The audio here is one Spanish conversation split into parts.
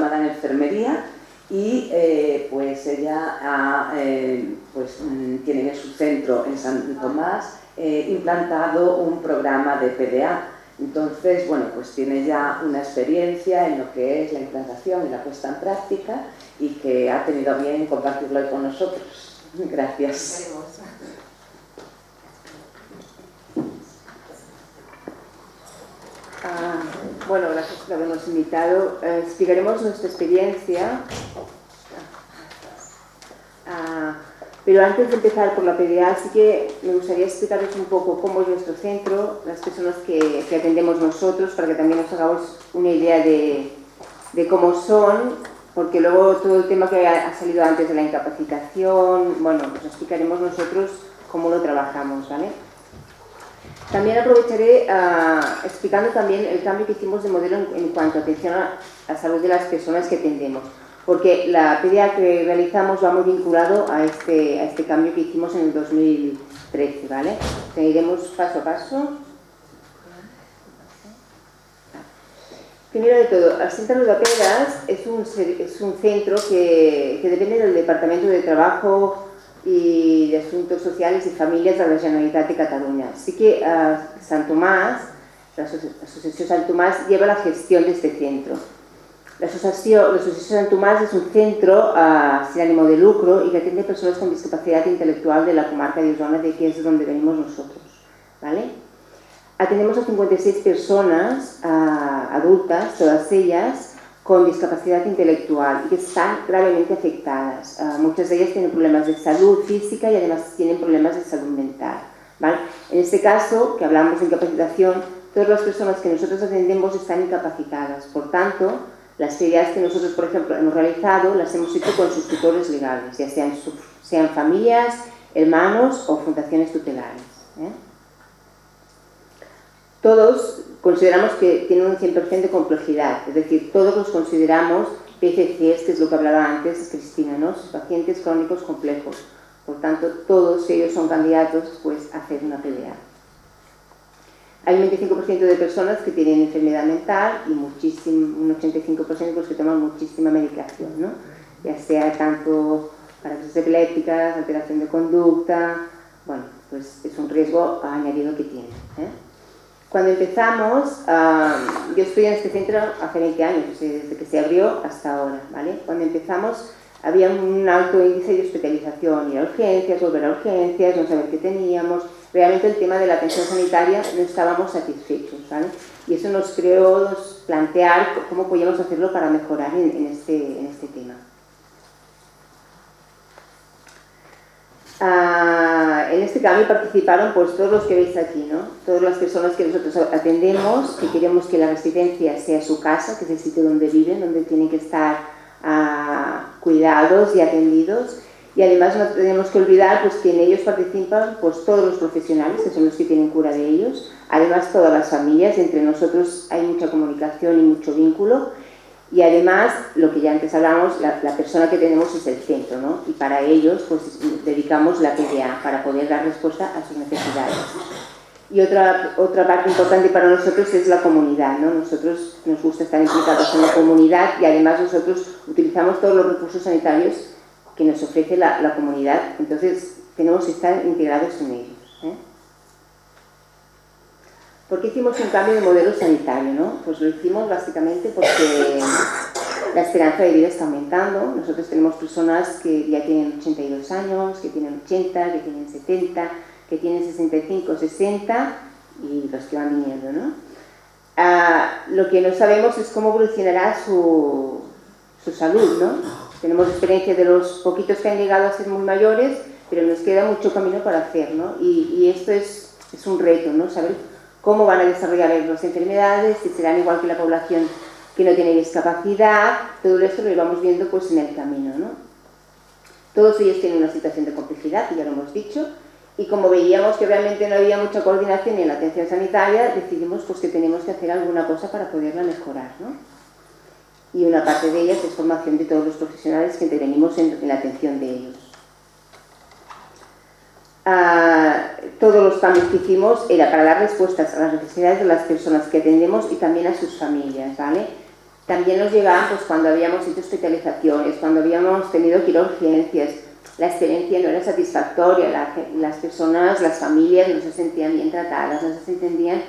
diplomada en enfermería y pues ella tiene en su centro en San Tomás implantado un programa de PDA. Entonces, bueno, pues tiene ya una experiencia en lo que es la implantación y la puesta en práctica y que ha tenido a bien compartirlo hoy con nosotros. Gracias. Bueno, gracias por habernos invitado. Explicaremos nuestra experiencia. Pero antes de empezar por la PDA, sí que me gustaría explicaros un poco cómo es nuestro centro, las personas que atendemos nosotros, para que también nos hagamos una idea de cómo son, porque luego todo el tema que ha salido antes de la incapacitación, bueno, pues explicaremos nosotros cómo lo trabajamos, ¿vale? También aprovecharé explicando también el cambio que hicimos de modelo en cuanto a atención a la salud de las personas que atendemos, porque la PDA que realizamos va muy vinculado a este cambio que hicimos en el 2013, ¿vale? Seguiremos paso a paso. Primero de todo, el Centre Rodaperas es un centro que depende del Departamento de Trabajo y de Asuntos Sociales y Familias de la Generalitat de Cataluña. Sí que Sant Tomàs, la Asociación Sant Tomàs, lleva la gestión de este centro. La Asociación Sant Tomàs es un centro sin ánimo de lucro y que atiende a personas con discapacidad intelectual de la comarca de Osona, de que es donde venimos nosotros, ¿vale? Atendemos a 56 personas adultas, todas ellas con discapacidad intelectual y que están gravemente afectadas. Muchas de ellas tienen problemas de salud física y además tienen problemas de salud mental, ¿vale? En este caso, que hablamos de incapacitación, todas las personas que nosotros atendemos están incapacitadas. Por tanto, las PDAs que nosotros, por ejemplo, hemos realizado, las hemos hecho con sus tutores legales, ya sean familias, hermanos o fundaciones tutelares, ¿eh? Todos consideramos que tienen un 100% de complejidad, es decir, todos los consideramos PCCs, que es lo que hablaba antes Cristina, ¿no? Pacientes crónicos complejos. Por tanto, todos ellos son candidatos pues, a hacer una PDA. Hay un 25% de personas que tienen enfermedad mental y un 85% pues, que toman muchísima medicación, ¿no? Ya sea tanto para crisis epilépticas, alteración de conducta, bueno, pues es un riesgo añadido que tienen, ¿eh? Cuando empezamos, yo estoy en este centro hace 20 años, desde que se abrió hasta ahora, ¿vale? Cuando empezamos había un alto índice de hospitalización, ir a urgencias, volver a urgencias, no saber qué teníamos. Realmente el tema de la atención sanitaria no estábamos satisfechos, ¿vale? Y eso nos creó plantear cómo podíamos hacerlo para mejorar en este tema. En este cambio participaron pues todos los que veis aquí, ¿no? Todas las personas que nosotros atendemos, que queremos que la residencia sea su casa, que es el sitio donde viven, donde tienen que estar cuidados y atendidos. Y además no tenemos que olvidar pues, que en ellos participan pues, todos los profesionales, que son los que tienen cura de ellos, además todas las familias, entre nosotros hay mucha comunicación y mucho vínculo. Y además, lo que ya antes hablamos, la persona que tenemos es el centro, ¿no? Y para ellos pues, dedicamos la PDA para poder dar respuesta a sus necesidades. Y otra parte importante para nosotros es la comunidad, ¿no? Nosotros nos gusta estar implicados en la comunidad y además nosotros utilizamos todos los recursos sanitarios que nos ofrece la comunidad, entonces tenemos que estar integrados en ellos, ¿eh? ¿Por qué hicimos un cambio de modelo sanitario, no? Pues lo hicimos básicamente porque la esperanza de vida está aumentando. Nosotros tenemos personas que ya tienen 82 años, que tienen 80, que tienen 70, que tienen 65, 60 y los que van viniendo, ¿no? Lo que no sabemos es cómo evolucionará su salud, ¿no? Tenemos experiencia de los poquitos que han llegado a ser muy mayores, pero nos queda mucho camino para hacer, ¿no? Y esto es un reto, ¿no? Saber cómo van a desarrollar las enfermedades, si serán igual que la población que no tiene discapacidad, todo esto lo vamos viendo pues, en el camino, ¿no? Todos ellos tienen una situación de complejidad, ya lo hemos dicho, y como veíamos que realmente no había mucha coordinación en la atención sanitaria, decidimos pues, que tenemos que hacer alguna cosa para poderla mejorar, ¿no? Y una parte de ellas es formación de todos los profesionales que intervenimos en la atención de ellos. Todos los cambios que hicimos era para dar respuestas a las necesidades de las personas que atendemos y también a sus familias, ¿vale? También nos llegaban pues, cuando habíamos hecho hospitalizaciones, cuando habíamos tenido que ir a urgencias. La experiencia no era satisfactoria, las personas, las familias no se sentían bien tratadas, no se sentían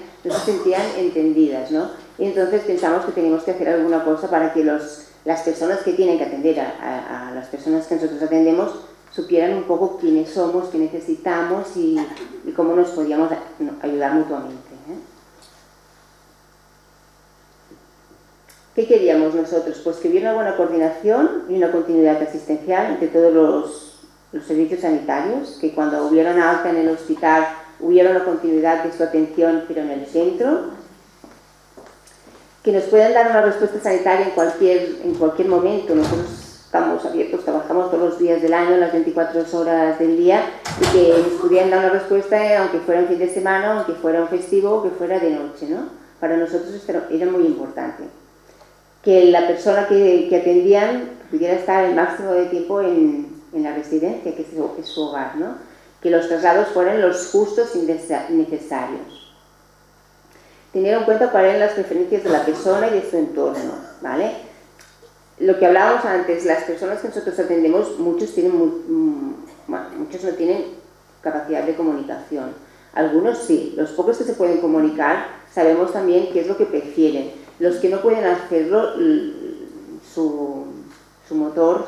entendidas, ¿no? Y entonces pensamos que teníamos que hacer alguna cosa para que las personas que tienen que atender a las personas que nosotros atendemos supieran un poco quiénes somos, qué necesitamos y cómo nos podíamos ayudar mutuamente, ¿eh? ¿Qué queríamos nosotros? Pues que hubiera una buena coordinación y una continuidad asistencial entre todos los servicios sanitarios, que cuando hubiera una alta en el hospital hubiera una continuidad de su atención, pero en el centro, que nos puedan dar una respuesta sanitaria en cualquier momento. Nosotros estamos abiertos, trabajamos todos los días del año, las 24 horas del día, y que nos pudieran dar una respuesta, aunque fuera un fin de semana, aunque fuera un festivo, o que fuera de noche, ¿no? Para nosotros esto era muy importante. Que la persona que atendían pudiera estar el máximo de tiempo en la residencia, que es su hogar, ¿no? Que los traslados fueran los justos y necesarios. Tener en cuenta cuáles eran las preferencias de la persona y de su entorno, ¿vale? Lo que hablábamos antes, las personas que nosotros atendemos, muchos no tienen capacidad de comunicación. Algunos sí, los pocos que se pueden comunicar sabemos también qué es lo que prefieren. Los que no pueden hacerlo, su motor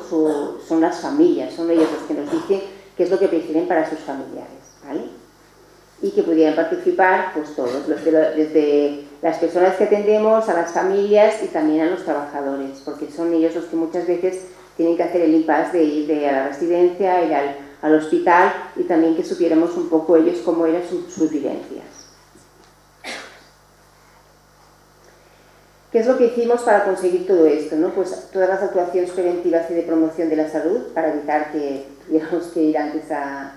son las familias, son ellos los que nos dicen qué es lo que prefieren para sus familiares, ¿vale? Y que pudieran participar pues todos, desde las personas que atendemos, a las familias y también a los trabajadores, porque son ellos los que muchas veces tienen que hacer el impasse de ir a la residencia, ir al hospital, y también que supiéramos un poco ellos cómo eran sus vivencias. ¿Qué es lo que hicimos para conseguir todo esto, ¿no? Pues todas las actuaciones preventivas y de promoción de la salud para evitar que tuviéramos que ir antes a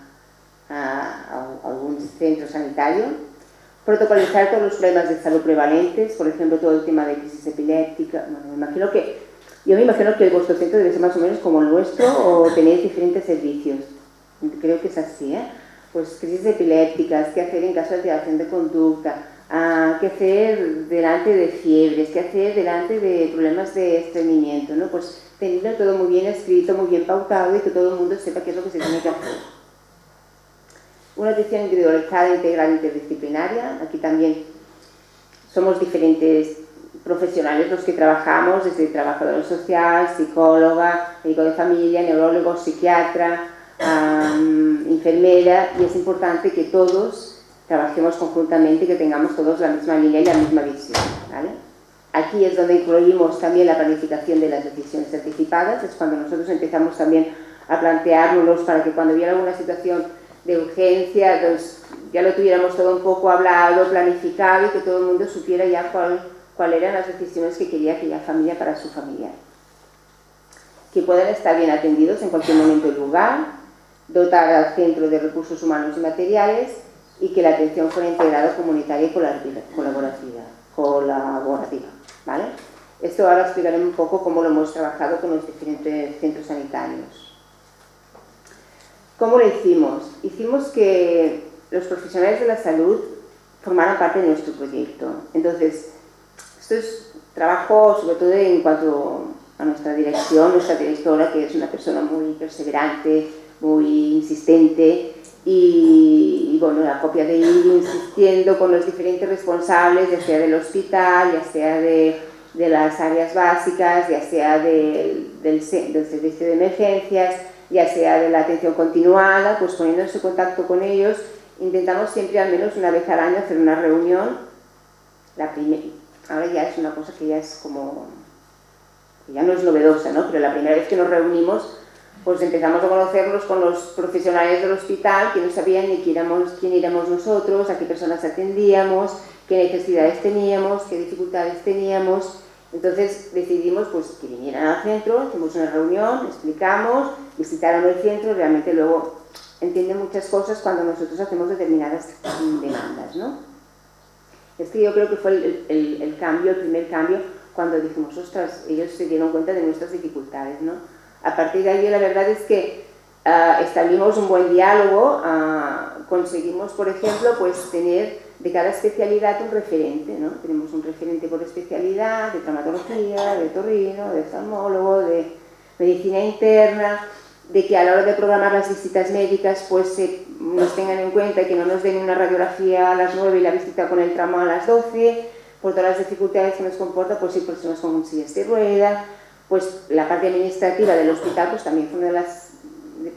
algún centro sanitario, protocolizar todos los problemas de salud prevalentes, por ejemplo, todo el tema de crisis epiléptica. Bueno, yo me imagino que vuestro centro debe ser más o menos como el nuestro, o tenéis diferentes servicios. Creo que es así, ¿eh? Pues crisis epilépticas, qué hacer en caso de alteración de conducta, qué hacer delante de fiebres, qué hacer delante de problemas de estreñimiento, ¿no? Pues tenerlo todo muy bien escrito, muy bien pautado, y que todo el mundo sepa qué es lo que se tiene que hacer. Una atención individualizada, integral, interdisciplinaria. Aquí también somos diferentes profesionales los que trabajamos, desde trabajador social, psicóloga, médico de familia, neurólogo, psiquiatra, enfermera, y es importante que todos trabajemos conjuntamente y que tengamos todos la misma línea y la misma visión, ¿vale? Aquí es donde incluimos también la planificación de las decisiones anticipadas, es cuando nosotros empezamos también a planteárnoslos para que cuando hubiera alguna situación de urgencia, pues ya lo tuviéramos todo un poco hablado, planificado, y que todo el mundo supiera ya cuáles eran las decisiones que quería aquella familia para su familiar. Que puedan estar bien atendidos en cualquier momento y lugar, dotar al centro de recursos humanos y materiales, y que la atención fuera integrada, comunitaria y colaborativa, ¿vale? Esto ahora explicaré un poco cómo lo hemos trabajado con los diferentes centros sanitarios. ¿Cómo lo hicimos? Hicimos que los profesionales de la salud formaran parte de nuestro proyecto. Entonces, esto es trabajo sobre todo en cuanto a nuestra dirección, nuestra directora, que es una persona muy perseverante, muy insistente, y bueno, la copia de ir insistiendo con los diferentes responsables, ya sea del hospital, ya sea de las áreas básicas, ya sea del servicio de emergencias, ya sea de la atención continuada, pues poniéndose en contacto con ellos. Intentamos siempre al menos una vez al año hacer una reunión. Ahora ya es una cosa que ya es como, que ya no es novedosa, ¿no? Pero la primera vez que nos reunimos, pues empezamos a conocernos con los profesionales del hospital, que no sabían ni quién éramos nosotros, a qué personas atendíamos, qué necesidades teníamos, qué dificultades teníamos. Entonces decidimos pues, que vinieran al centro, hicimos una reunión, explicamos, visitaron el centro, realmente luego entienden muchas cosas cuando nosotros hacemos determinadas demandas, ¿no? Es que yo creo que fue el primer cambio, cuando dijimos, ostras, ellos se dieron cuenta de nuestras dificultades, ¿no? A partir de ahí la verdad es que establecimos un buen diálogo, conseguimos, por ejemplo, pues tener de cada especialidad un referente, ¿no? Tenemos un referente por especialidad, de traumatología, de otorrino, de oftalmólogo, de medicina interna, de que a la hora de programar las visitas médicas pues nos tengan en cuenta y que no nos den una radiografía a las 9 y la visita con el trauma a las 12, por todas las dificultades que nos comporta pues ir personas con sillas de rueda, pues la parte administrativa del hospital pues también fue una de las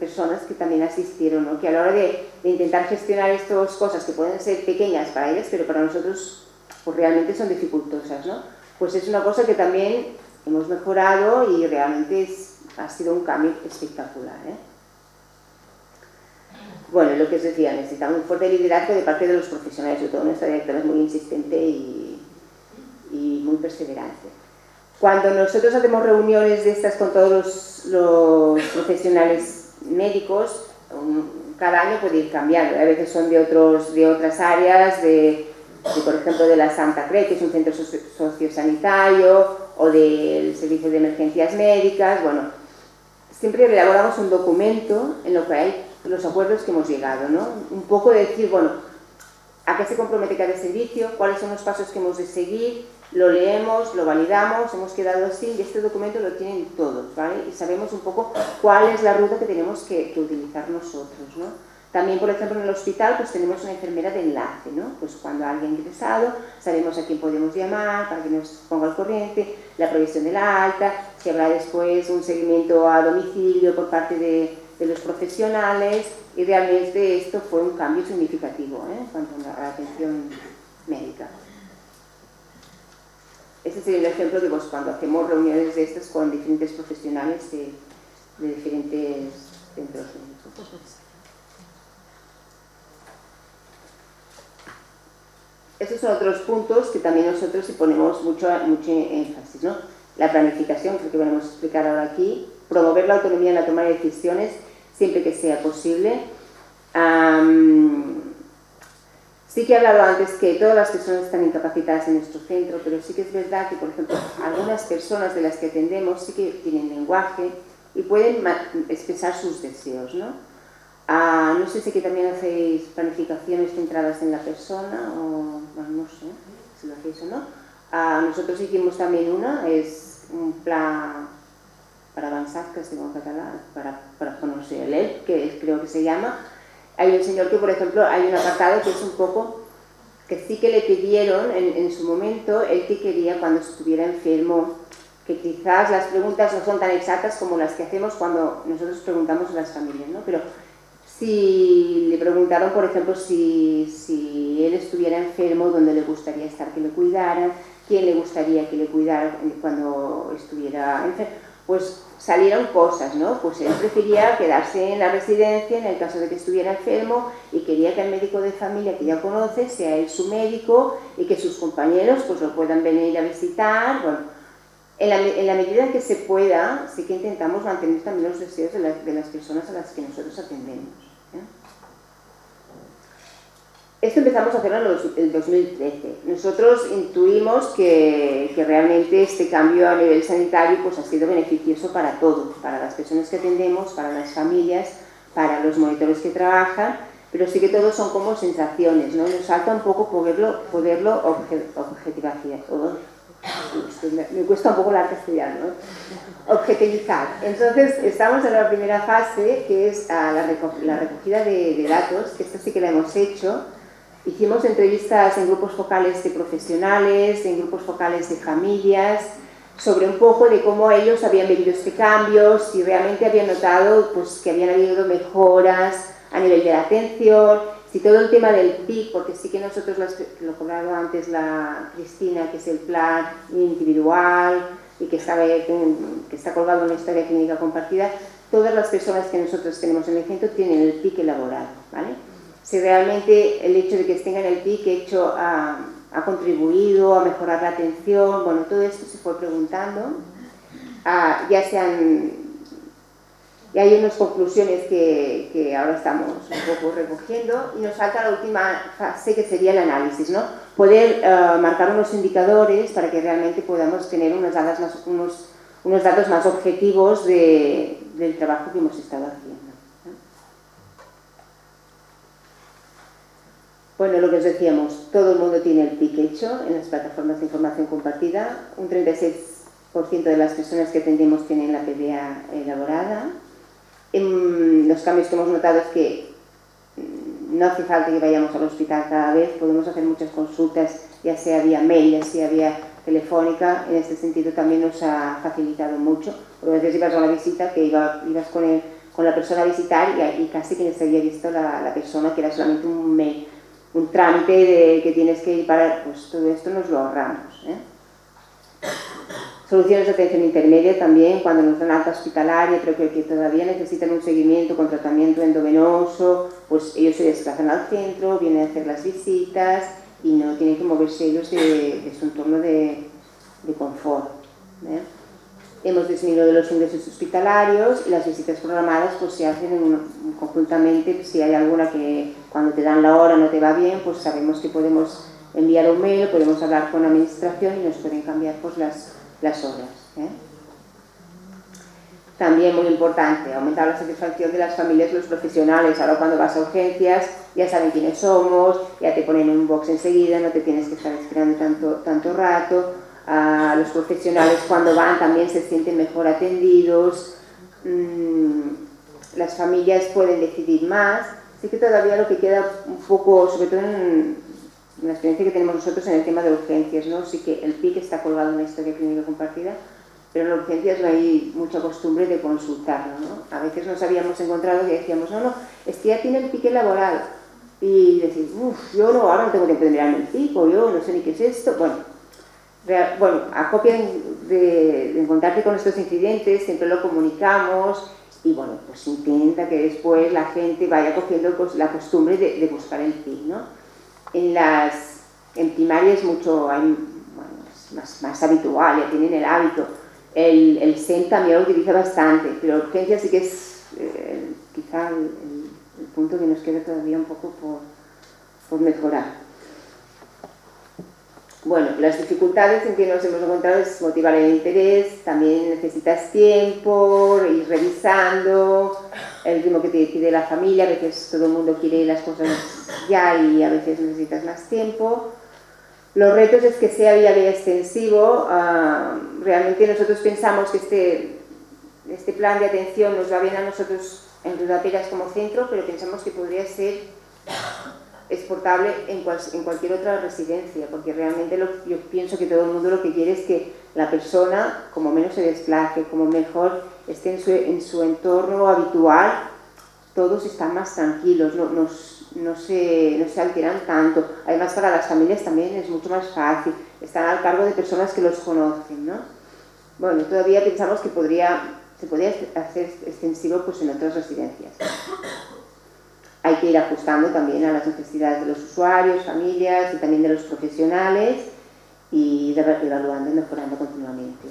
personas que también asistieron, ¿no? Que a la hora de intentar gestionar estas cosas que pueden ser pequeñas para ellas, pero para nosotros pues realmente son dificultosas, ¿no? Pues es una cosa que también hemos mejorado y realmente ha sido un cambio espectacular, ¿eh? Bueno, lo que os decía, necesitamos un fuerte liderazgo de parte de los profesionales, sobre todo nuestra directora es muy insistente y muy perseverante. Cuando nosotros hacemos reuniones de estas con todos los profesionales médicos, cada año puede ir cambiando, a veces son de otras áreas, por ejemplo de la Santa Creu, que es un centro sociosanitario, o del servicio de emergencias médicas. Bueno, siempre elaboramos un documento en lo que hay los acuerdos que hemos llegado, ¿no? Un poco de decir, bueno, a qué se compromete cada servicio, cuáles son los pasos que hemos de seguir, lo leemos, lo validamos, hemos quedado así y este documento lo tienen todos, ¿vale? Y sabemos un poco cuál es la ruta que tenemos que utilizar nosotros, ¿no? También, por ejemplo, en el hospital pues tenemos una enfermera de enlace, ¿no? Pues cuando alguien ha ingresado, sabemos a quién podemos llamar para que nos ponga al corriente, la provisión de la alta, si habrá después un seguimiento a domicilio por parte de los profesionales, y realmente esto fue un cambio significativo, ¿eh? En cuanto a la atención médica. Este sería el ejemplo de pues, cuando hacemos reuniones de estas con diferentes profesionales de diferentes centros médicos. Estos son otros puntos que también nosotros ponemos mucho énfasis, ¿no? La planificación, creo que vamos a explicar ahora aquí, promover la autonomía en la toma de decisiones siempre que sea posible. Sí que he hablado antes que todas las personas están incapacitadas en nuestro centro, pero sí que es verdad que, por ejemplo, algunas personas de las que atendemos sí que tienen lenguaje y pueden expresar sus deseos, ¿no? No sé si que también hacéis planificaciones centradas en la persona o, bueno, no sé si lo hacéis o no. Nosotros hicimos también una, es un plan para avanzar, que es en catalán, para conocer el ELP, que creo que se llama. Hay un señor que, por ejemplo, hay un apartado que es un poco, que sí que le pidieron en su momento, él que quería cuando estuviera enfermo, que quizás las preguntas no son tan exactas como las que hacemos cuando nosotros preguntamos a las familias, ¿no? Pero si le preguntaron, por ejemplo, si él estuviera enfermo, dónde le gustaría estar que le cuidaran, quién le gustaría que le cuidara cuando estuviera enfermo, pues salieron cosas, ¿no? Pues él prefería quedarse en la residencia en el caso de que estuviera enfermo y quería que el médico de familia que ya conoce sea él su médico y que sus compañeros pues lo puedan venir a visitar. Bueno, en la medida en que se pueda, sí que intentamos mantener también los deseos de las personas a las que nosotros atendemos, ¿eh? Esto empezamos a hacerlo en el 2013. Nosotros intuimos que realmente este cambio a nivel sanitario pues, ha sido beneficioso para todos, para las personas que atendemos, para las familias, para los monitores que trabajan, pero sí que todos son como sensaciones, ¿no? Nos falta un poco poderlo objetivizar. Me cuesta un poco el castellano, ¿no? Objetivizar. Entonces, estamos en la primera fase, que es la recogida de datos, que esta sí que la hemos hecho. Hicimos entrevistas en grupos focales de profesionales, en grupos focales de familias, sobre un poco de cómo ellos habían vivido este cambio, si realmente habían notado pues, que habían habido mejoras a nivel de la atención, si todo el tema del PIC, porque sí que nosotros lo cobraba antes la Cristina, que es el plan individual y que está colgado en la historia clínica compartida, todas las personas que nosotros tenemos en el centro tienen el PIC elaborado, ¿vale? Si realmente el hecho de que estén en el PIC ha contribuido a mejorar la atención, bueno, todo esto se fue preguntando. Ya hay unas conclusiones que ahora estamos un poco recogiendo y nos falta la última fase que sería el análisis, ¿no? Poder marcar unos indicadores para que realmente podamos tener unos datos más objetivos del trabajo que hemos estado haciendo. Bueno, lo que os decíamos, todo el mundo tiene el PIC hecho en las plataformas de información compartida. Un 36% de las personas que atendemos tienen la PDA elaborada. Los cambios que hemos notado es que no hace falta que vayamos al hospital cada vez, podemos hacer muchas consultas, ya sea vía mail, ya sea vía telefónica. En este sentido también nos ha facilitado mucho, porque a veces ibas a una visita que ibas con la persona a visitar y casi que no se había visto la persona, que era solamente un trámite que tienes que ir para, pues todo esto nos lo ahorramos, ¿eh? Soluciones de atención intermedia también, cuando nos dan alta hospitalaria, pero que todavía necesitan un seguimiento con tratamiento endovenoso, pues ellos se desplazan al centro, vienen a hacer las visitas y no tienen que moverse ellos de su entorno de confort, ¿eh? Hemos disminuido los ingresos hospitalarios y las visitas programadas pues se hacen conjuntamente. Pues, si hay alguna que cuando te dan la hora no te va bien, pues sabemos que podemos enviar un mail, podemos hablar con la administración y nos pueden cambiar pues las horas, ¿eh? También muy importante, aumentar la satisfacción de las familias y los profesionales. Ahora cuando vas a urgencias ya saben quiénes somos, ya te ponen un box enseguida, no te tienes que estar esperando tanto rato. Los profesionales cuando van también se sienten mejor atendidos, las familias pueden decidir más. Sí que todavía lo que queda un poco, sobre todo en la experiencia que tenemos nosotros en el tema de urgencias, ¿no? Sí que el PIC está colgado en la historia clínica compartida, pero en urgencias no hay mucha costumbre de consultarlo, ¿no? A veces nos habíamos encontrado y decíamos, no, es que ya tiene el PIC laboral, y decís, yo no, ahora no tengo tiempo de mirarme el PIC, o yo no sé ni qué es esto. Bueno, a copia de encontrarte con estos incidentes, siempre lo comunicamos y bueno, pues intenta que después la gente vaya cogiendo pues, la costumbre de buscar el PIC, ¿no? En primaria es mucho, es más habitual, ya tienen el hábito. El SEM también lo utiliza bastante, pero urgencia sí que es quizá el punto que nos queda todavía un poco por mejorar. Bueno, las dificultades en que nos hemos encontrado es motivar el interés, también necesitas tiempo, ir revisando, el ritmo que te pide la familia, a veces todo el mundo quiere las cosas ya y a veces necesitas más tiempo. Los retos es que sea viable y extensivo. Realmente nosotros pensamos que este plan de atención nos va bien a nosotros en Rodaperas como centro, pero pensamos que podría ser exportable en cualquier otra residencia, porque realmente yo pienso que todo el mundo lo que quiere es que la persona como menos se desplace, como mejor esté en su entorno habitual, todos están más tranquilos, no se alteran tanto. Además para las familias también es mucho más fácil, están al cargo de personas que los conocen, ¿no? Bueno, todavía pensamos que se podría hacer extensivo pues, en otras residencias. Hay que ir ajustando también a las necesidades de los usuarios, familias y también de los profesionales y ir evaluando y mejorando continuamente.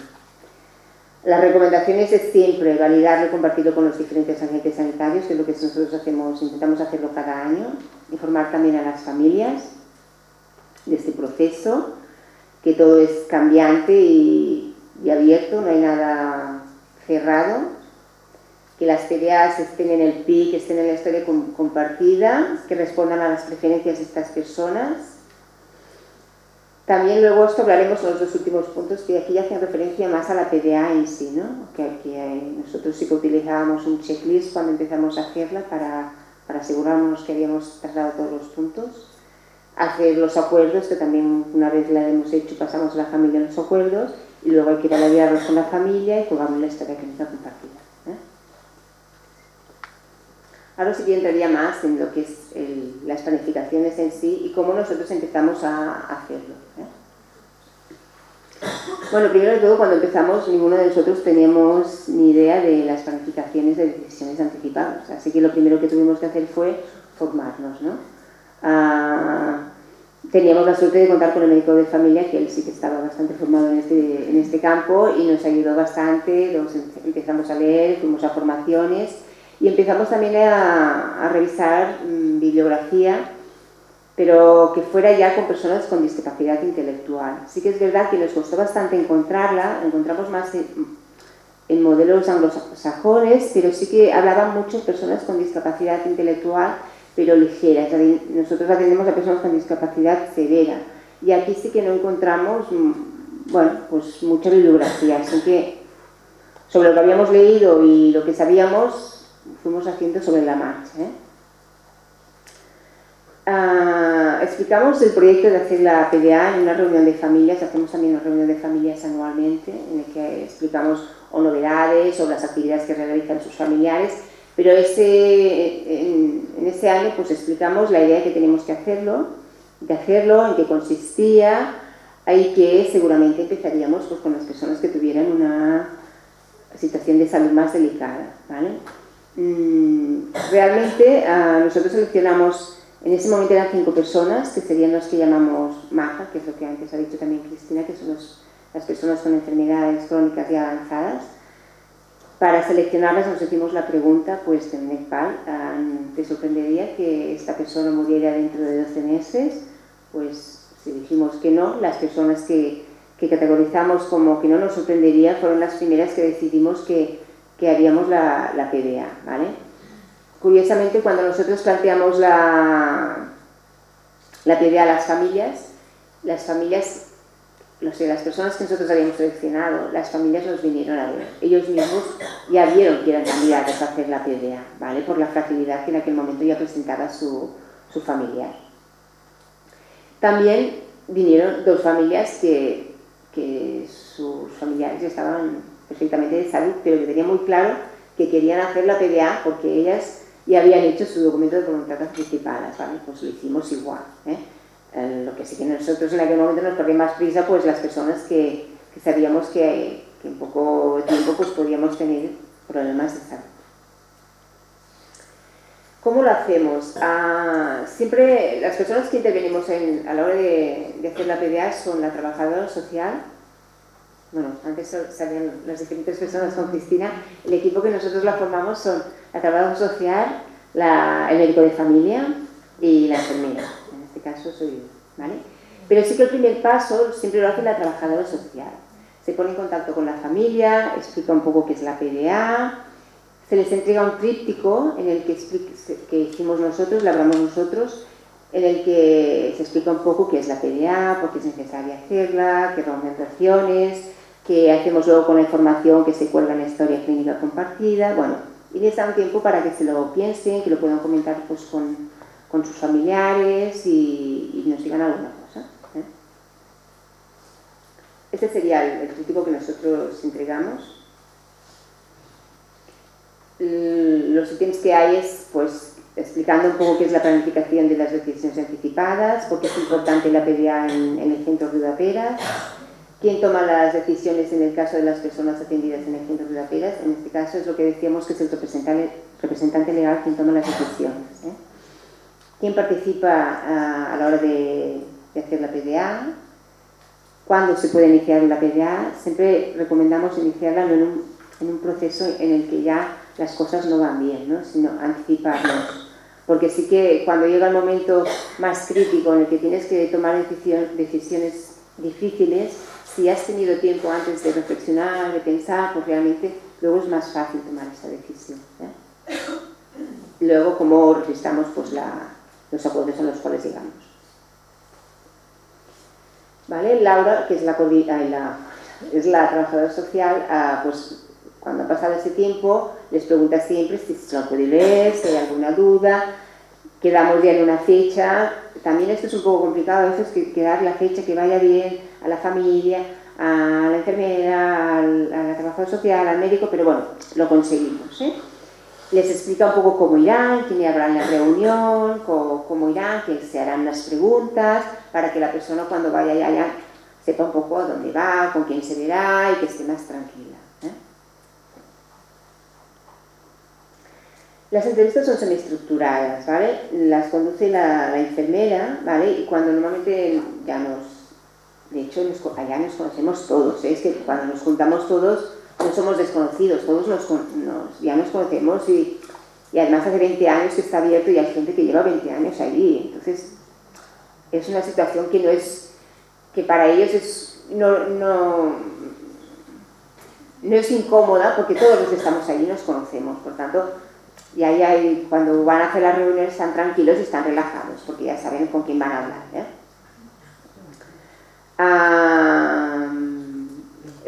Las recomendaciones es siempre validarlo y compartirlo con los diferentes agentes sanitarios, que es lo que nosotros intentamos hacerlo cada año, informar también a las familias de este proceso, que todo es cambiante y abierto, no hay nada cerrado, que las PDAs estén en el PIC, que estén en la historia compartida, que respondan a las preferencias de estas personas. También luego esto hablaremos en los dos últimos puntos, que aquí hacen referencia más a la PDA en sí, ¿no? Que nosotros sí que utilizábamos un checklist cuando empezamos a hacerla para asegurarnos que habíamos tratado todos los puntos. Hacer los acuerdos, que también una vez la hemos hecho pasamos a la familia los acuerdos, y luego hay que validarlos con la familia y colgarlo en la historia clínica compartida. Ahora sí que entraría más en lo que es las planificaciones en sí y cómo nosotros empezamos a hacerlo, ¿eh? Bueno, primero de todo, cuando empezamos, ninguno de nosotros teníamos ni idea de las planificaciones de decisiones anticipadas, así que lo primero que tuvimos que hacer fue formarnos, ¿no? Teníamos la suerte de contar con el médico de familia, que él sí que estaba bastante formado en este campo y nos ayudó bastante. Empezamos a leer, fuimos a formaciones y empezamos también a revisar bibliografía, pero que fuera ya con personas con discapacidad intelectual. Sí que es verdad que nos costó bastante encontrarla, encontramos más en modelos anglosajones, pero sí que hablaban muchas personas con discapacidad intelectual pero ligera. Nosotros atendemos a personas con discapacidad severa y aquí sí que no encontramos, bueno, pues mucha bibliografía, así que sobre lo que habíamos leído y lo que sabíamos fuimos haciendo sobre la marcha. Explicamos el proyecto de hacer la PDA en una reunión de familias. Hacemos también una reunión de familias anualmente en la que explicamos o novedades o las actividades que realizan sus familiares, pero en ese año pues explicamos la idea que tenemos que hacerlo, en qué consistía y que seguramente empezaríamos pues con las personas que tuvieran una situación de salud más delicada, ¿vale? Realmente nosotros seleccionamos, en ese momento eran 5 personas, que serían los que llamamos MACA, que es lo que antes ha dicho también Cristina, que son las personas con enfermedades crónicas y avanzadas. Para seleccionarlas nos hicimos la pregunta, pues en Nepal, ¿te sorprendería que esta persona muriera dentro de 12 meses? Pues si dijimos que no, las personas que categorizamos como que no nos sorprendería fueron las primeras que decidimos que haríamos la PDA, ¿vale? Curiosamente, cuando nosotros planteamos la PDA a las familias, las personas que nosotros habíamos seleccionado, las familias nos vinieron a ver. Ellos mismos ya vieron que eran candidatos a hacer la PDA, ¿vale? Por la fragilidad que en aquel momento ya presentaba su familiar. También vinieron 2 familias que sus familiares estaban perfectamente de salud, pero que tenían muy claro que querían hacer la PDA porque ellas ya habían hecho su documento de voluntad anticipadas, ¿vale? Pues lo hicimos igual, lo que sí que nosotros en aquel momento nos corría más prisa, pues las personas que sabíamos que en poco tiempo pues podíamos tener problemas de salud. ¿Cómo lo hacemos? Siempre las personas que intervenimos a la hora de hacer la PDA son la trabajadora social. Bueno, antes salían las diferentes personas con Cristina. El equipo que nosotros la formamos son la trabajadora social, el médico de familia y la enfermera. En este caso soy yo, ¿vale? Pero sí que el primer paso siempre lo hace la trabajadora social. Se pone en contacto con la familia, explica un poco qué es la PDA, se les entrega un tríptico en el que hicimos nosotros, labramos nosotros, en el que se explica un poco qué es la PDA, por qué es necesaria hacerla, qué recomendaciones, qué hacemos luego con la información que se cuelga en la historia clínica compartida. Bueno, y les da un tiempo para que se lo piensen, que lo puedan comentar pues, con sus familiares y nos digan alguna cosa. Este sería el tríptico que nosotros entregamos. Los ítems que hay es pues explicando un poco qué es la planificación de las decisiones anticipadas, por qué es importante la PDA en el centro Riudaperas, quién toma las decisiones en el caso de las personas atendidas en el centro Riudaperas. En este caso es lo que decíamos que es el representante legal quien toma las decisiones. Quién participa a la hora de hacer la PDA, cuándo se puede iniciar la PDA. Siempre recomendamos iniciarla en un proceso en el que ya las cosas no van bien, ¿no? Sino anticiparnos. Porque sí que cuando llega el momento más crítico en el que tienes que tomar decisiones difíciles, si has tenido tiempo antes de reflexionar, de pensar, pues realmente luego es más fácil tomar esa decisión. Luego, cómo registramos pues, los acuerdos a los cuales llegamos. ¿Vale? Laura, que es la trabajadora social, pues cuando ha pasado ese tiempo, les pregunta siempre si se lo puede leer, si hay alguna duda, quedamos ya en una fecha. También esto es un poco complicado, a veces quedar la fecha que vaya bien a la familia, a la enfermera, a la trabajadora social, al médico, pero bueno, lo conseguimos. Les explica un poco cómo irán, quién habrá en la reunión, cómo irán, que se harán las preguntas, para que la persona cuando vaya allá sepa un poco a dónde va, con quién se verá y que esté más tranquila. Las entrevistas son semiestructuradas, ¿vale? Las conduce la enfermera, ¿vale? Y cuando normalmente de hecho allá nos conocemos todos, es que cuando nos juntamos todos no somos desconocidos, todos ya nos conocemos y además hace 20 años que está abierto y hay gente que lleva 20 años allí, entonces es una situación que para ellos no es incómoda porque todos los que estamos allí nos conocemos, por tanto Y ahí cuando van a hacer las reuniones están tranquilos y están relajados, porque ya saben con quién van a hablar.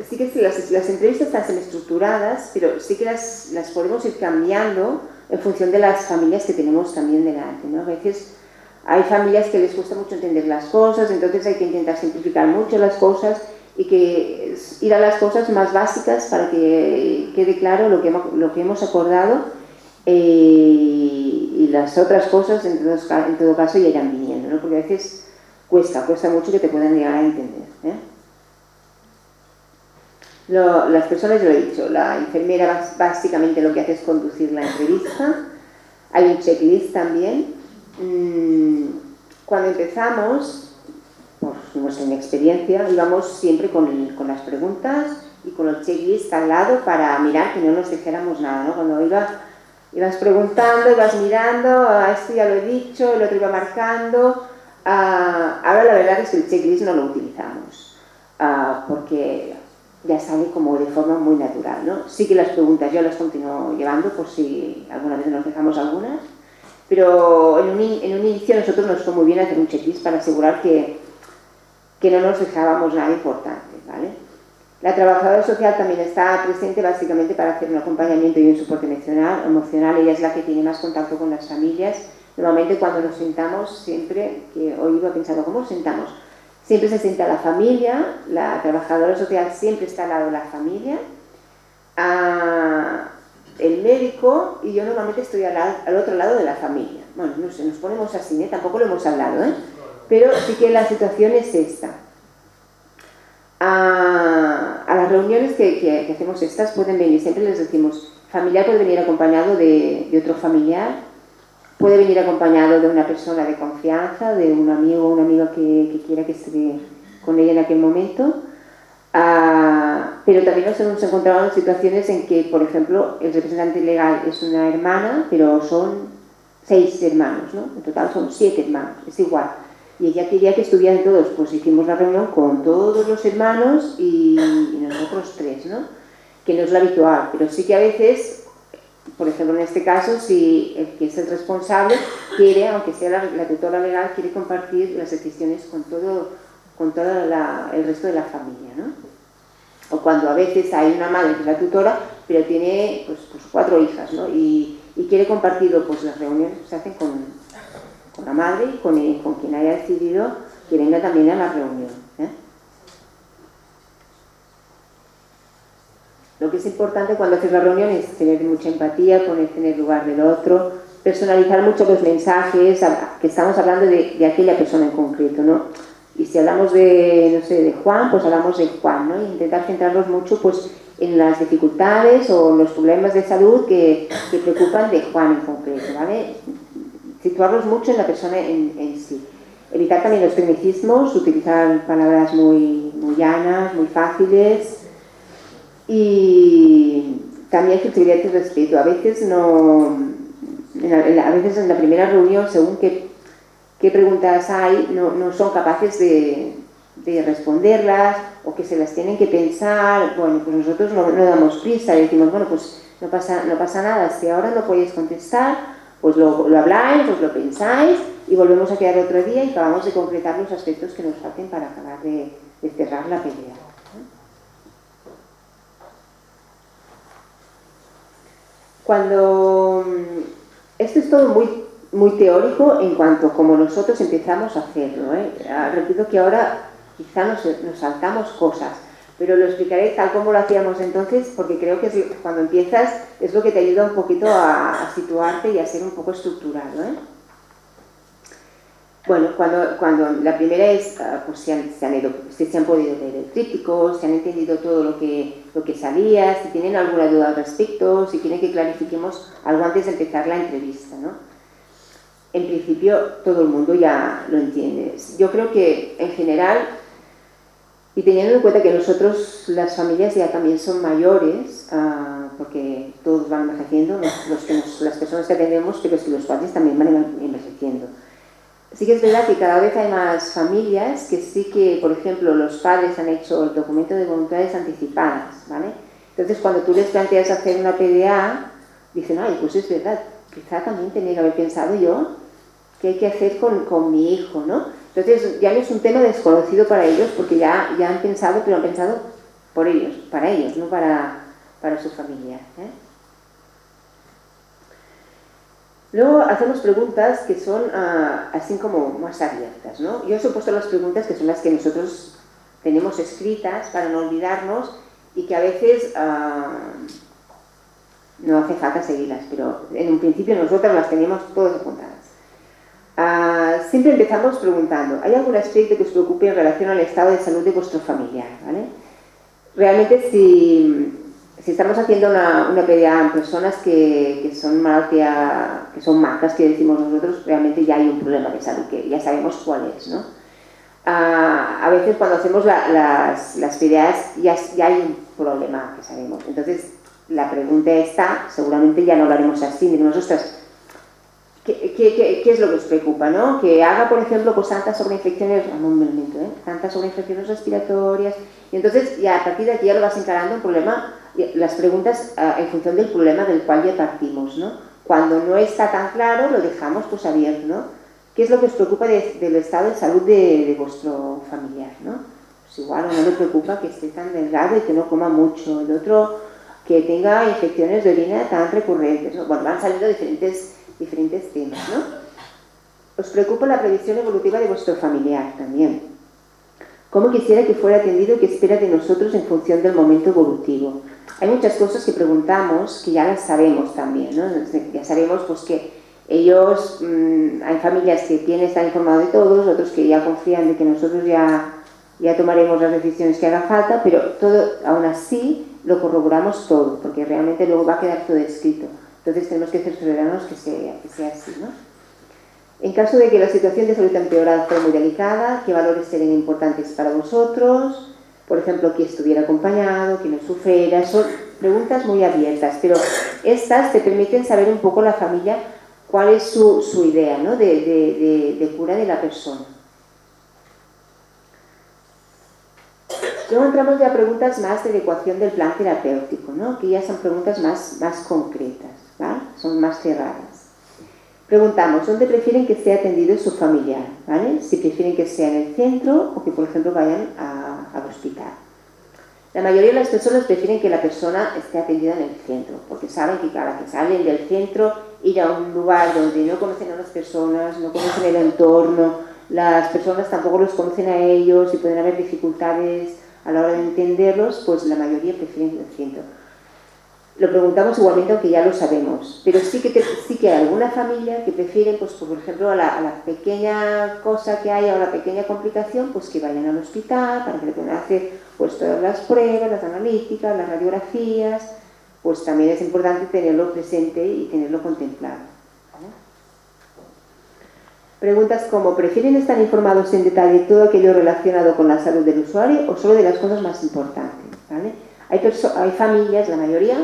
Sí que las entrevistas están semi-estructuradas, pero sí que las podemos ir cambiando en función de las familias que tenemos también delante, ¿no? A veces hay familias que les cuesta mucho entender las cosas, entonces hay que intentar simplificar mucho las cosas y que ir a las cosas más básicas para que quede claro lo que hemos acordado, y las otras cosas en todo caso ya irán viniendo, ¿no? Porque a veces cuesta mucho que te puedan llegar a entender, las personas, yo lo he dicho, la enfermera básicamente lo que hace es conducir la entrevista. Hay un checklist también. Cuando empezamos, por nuestra inexperiencia, íbamos siempre con las preguntas y con el checklist al lado para mirar que no nos dijéramos nada, ¿no? Cuando ibas preguntando, ibas mirando, esto ya lo he dicho, el otro iba marcando. Ahora la verdad es que el checklist no lo utilizamos, porque ya sale como de forma muy natural, ¿no? Sí que las preguntas yo las continúo llevando por si alguna vez nos dejamos algunas, pero en un inicio a nosotros nos fue muy bien hacer un checklist para asegurar que no nos dejábamos nada importante, ¿vale? La trabajadora social también está presente básicamente para hacer un acompañamiento y un soporte emocional. Ella es la que tiene más contacto con las familias. Normalmente cuando nos sentamos, siempre, que hoy iba pensando, ¿cómo nos sentamos? Siempre se sienta la familia, la trabajadora social siempre está al lado de la familia, el médico y yo normalmente estoy al otro lado de la familia. Bueno, no sé, nos ponemos así, tampoco lo hemos hablado, pero sí que la situación es esta. A las reuniones que hacemos estas pueden venir, siempre les decimos, familiar puede venir acompañado de otro familiar, puede venir acompañado de una persona de confianza, de un amigo o una amiga que quiera que esté con ella en aquel momento, pero también nos hemos encontrado en situaciones en que, por ejemplo, el representante legal es una hermana, pero son 6 hermanos, ¿no? En total son 7 hermanos, es igual. Y ella quería que estuvieran todos, pues hicimos la reunión con todos los hermanos y nosotros 3, ¿no? Que no es lo habitual, pero sí que a veces, por ejemplo en este caso, si el que es el responsable quiere, aunque sea la tutora legal, quiere compartir las decisiones con todo el resto de la familia, ¿no? O cuando a veces hay una madre que es la tutora, pero tiene pues 4 hijas, ¿no? Y quiere compartirlo, pues las reuniones se hacen con la madre y con quien haya decidido que venga también a la reunión, Lo que es importante cuando haces la reunión es tener mucha empatía, ponerse en el lugar del otro, personalizar mucho los mensajes, que estamos hablando de aquella persona en concreto, ¿no? Y si hablamos de, no sé, de Juan, pues hablamos de Juan, ¿no? Y intentar centrarnos mucho, pues, en las dificultades o los problemas de salud que preocupan de Juan en concreto, ¿vale? Situarnos mucho en la persona en sí. Evitar también los tecnicismos, utilizar palabras muy llanas, muy fáciles. Y también flexibilidad y respeto. A veces en la primera reunión, según qué preguntas hay, no son capaces de responderlas o que se las tienen que pensar. Bueno, pues nosotros no damos prisa y decimos, bueno, pues no pasa nada, si ahora no podéis contestar, pues lo habláis, os lo pensáis y volvemos a quedar otro día y acabamos de concretar los aspectos que nos falten para acabar de cerrar la pelea. Esto es todo muy teórico en cuanto a cómo nosotros empezamos a hacerlo, Repito que ahora quizá nos saltamos cosas, pero lo explicaré tal como lo hacíamos entonces, porque creo que cuando empiezas es lo que te ayuda un poquito a situarte y a ser un poco estructurado, Bueno, cuando la primera es, pues si se han podido leer el tríptico, si han entendido todo lo que salía, si tienen alguna duda al respecto, si quieren que clarifiquemos algo antes de empezar la entrevista, ¿no? En principio todo el mundo ya lo entiende. Yo creo que en general, y teniendo en cuenta que nosotros, las familias ya también son mayores, porque todos van envejeciendo, las personas que atendemos, pero es que los padres también van envejeciendo. Sí que es verdad que cada vez hay más familias que sí que, por ejemplo, los padres han hecho el documento de voluntades anticipadas, ¿vale? Entonces, cuando tú les planteas hacer una PDA, dicen, ay, pues es verdad, quizá también tenía que haber pensado yo qué hay que hacer con mi hijo, ¿no? Entonces ya no es un tema desconocido para ellos porque ya han pensado, pero han pensado por ellos, para ellos, no para su familia, ¿eh? Luego hacemos preguntas que son así como más abiertas, ¿no? Yo os he puesto las preguntas que son las que nosotros tenemos escritas para no olvidarnos y que a veces no hace falta seguirlas, pero en un principio nosotras las teníamos todas apuntadas. Siempre empezamos preguntando, ¿hay algún aspecto que os preocupe en relación al estado de salud de vuestro familiar? ¿Vale? Realmente si estamos haciendo una PDA en personas que son malaltia, que son marcas que decimos nosotros, realmente ya hay un problema de salud, que ya sabemos cuál es, ¿no? A veces cuando hacemos las PDAs ya hay un problema que sabemos. Entonces la pregunta está, seguramente ya no lo haremos así, diremos, ostras, ¿qué es lo que os preocupa, ¿no? Que haga, por ejemplo, pues tantas sobreinfecciones, tantas sobreinfecciones respiratorias, y entonces ya a partir de aquí ya lo vas encarando un problema, las preguntas en función del problema del cual ya partimos, ¿no? Cuando no está tan claro lo dejamos pues abierto, ¿no? ¿Qué es lo que os preocupa del estado de salud de vuestro familiar, ¿no? Pues igual a uno le preocupa que esté tan delgado y que no coma mucho, el otro que tenga infecciones de orina tan recurrentes, ¿no? Bueno, van saliendo diferentes temas, ¿no? Os preocupa la previsión evolutiva de vuestro familiar también. ¿Cómo quisiera que fuera atendido y qué espera de nosotros en función del momento evolutivo? Hay muchas cosas que preguntamos que ya las sabemos también, ¿no? Ya sabemos pues que ellos, hay familias que quieren estar informados de todos, otros que ya confían de que nosotros ya tomaremos las decisiones que haga falta, pero todo, aún así lo corroboramos todo, porque realmente luego va a quedar todo escrito. Entonces tenemos que cerciorarnos que sea así, ¿no? En caso de que la situación de salud empeorada fuera muy delicada, ¿qué valores serían importantes para vosotros? Por ejemplo, que estuviera acompañado, que no sufriera. Son preguntas muy abiertas, pero estas te permiten saber un poco la familia cuál es su idea, ¿no? de cura de la persona. Luego entramos ya a preguntas más de adecuación del plan terapéutico, ¿no? Que ya son preguntas más concretas, ¿vale? Son más cerradas. Preguntamos, ¿dónde prefieren que sea atendido su familiar? ¿Vale? Si prefieren que sea en el centro o que, por ejemplo, vayan al hospital. La mayoría de las personas prefieren que la persona esté atendida en el centro, porque saben que cada que salen del centro, ir a un lugar donde no conocen a las personas, no conocen el entorno, las personas tampoco los conocen a ellos y pueden haber dificultades a la hora de entenderlos, pues la mayoría prefieren el centro. Lo preguntamos igualmente, aunque ya lo sabemos, pero sí que hay alguna familia que prefiere, pues por ejemplo, a la pequeña cosa que haya o la pequeña complicación, pues que vayan al hospital para que le puedan hacer pues todas las pruebas, las analíticas, las radiografías, pues también es importante tenerlo presente y tenerlo contemplado, ¿vale? Preguntas como, ¿prefieren estar informados en detalle de todo aquello relacionado con la salud del usuario o solo de las cosas más importantes? ¿Vale? Hay familias, la mayoría,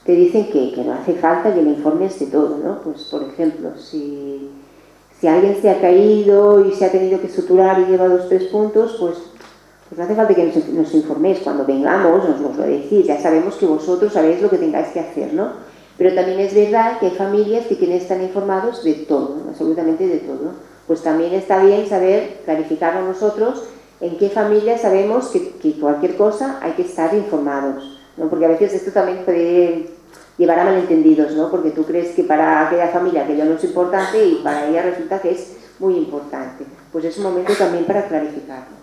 te dicen que no hace falta que le informes de todo, ¿no? Pues, por ejemplo, si alguien se ha caído y se ha tenido que suturar y lleva 2 o 3 puntos, pues no hace falta que nos informéis. Cuando vengamos nos lo decís, ya sabemos que vosotros sabéis lo que tengáis que hacer, ¿no? Pero también es verdad que hay familias que quieren estar informados de todo, ¿no? Absolutamente de todo. Pues también está bien saber, clarificarlo nosotros, en qué familia sabemos que cualquier cosa hay que estar informados, ¿no? Porque a veces esto también puede llevar a malentendidos, ¿no? Porque tú crees que para aquella familia aquello no es importante y para ella resulta que es muy importante. Pues es un momento también para clarificarlo.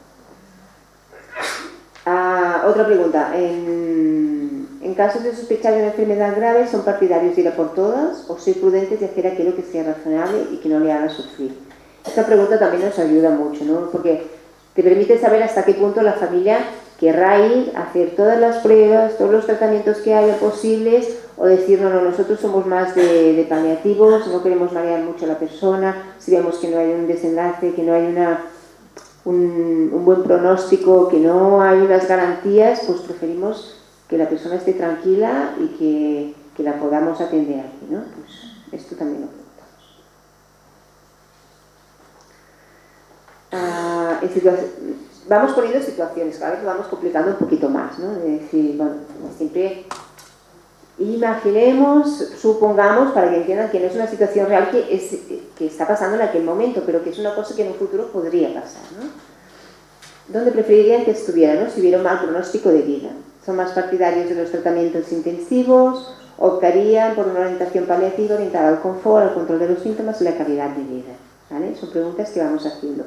Otra pregunta. En casos de sospechar de una enfermedad grave, ¿son partidarios de ir a por todas o ser prudentes de hacer aquello que sea razonable y que no le haga sufrir? Esta pregunta también nos ayuda mucho, ¿no? Porque te permite saber hasta qué punto la familia querrá ir a hacer todas las pruebas, todos los tratamientos que haya posibles, o decir, no, nosotros somos más de paliativos, no queremos marear mucho a la persona, si vemos que no hay un desenlace, que no hay un buen pronóstico, que no hay unas garantías, pues preferimos que la persona esté tranquila y que la podamos atender aquí, ¿no? Pues esto también lo preguntamos. Vamos poniendo situaciones, cada vez lo vamos complicando un poquito más, ¿no? De decir, bueno, siempre Imaginemos, supongamos, para que entiendan que no es una situación real que está pasando en aquel momento, pero que es una cosa que en un futuro podría pasar, ¿no? ¿Dónde preferirían que estuvieran, ¿no? Si hubiera un mal pronóstico de vida? ¿Son más partidarios de los tratamientos intensivos? ¿Optarían por una orientación paliativa orientada al confort, al control de los síntomas y la calidad de vida? ¿Vale? Son preguntas que vamos haciendo.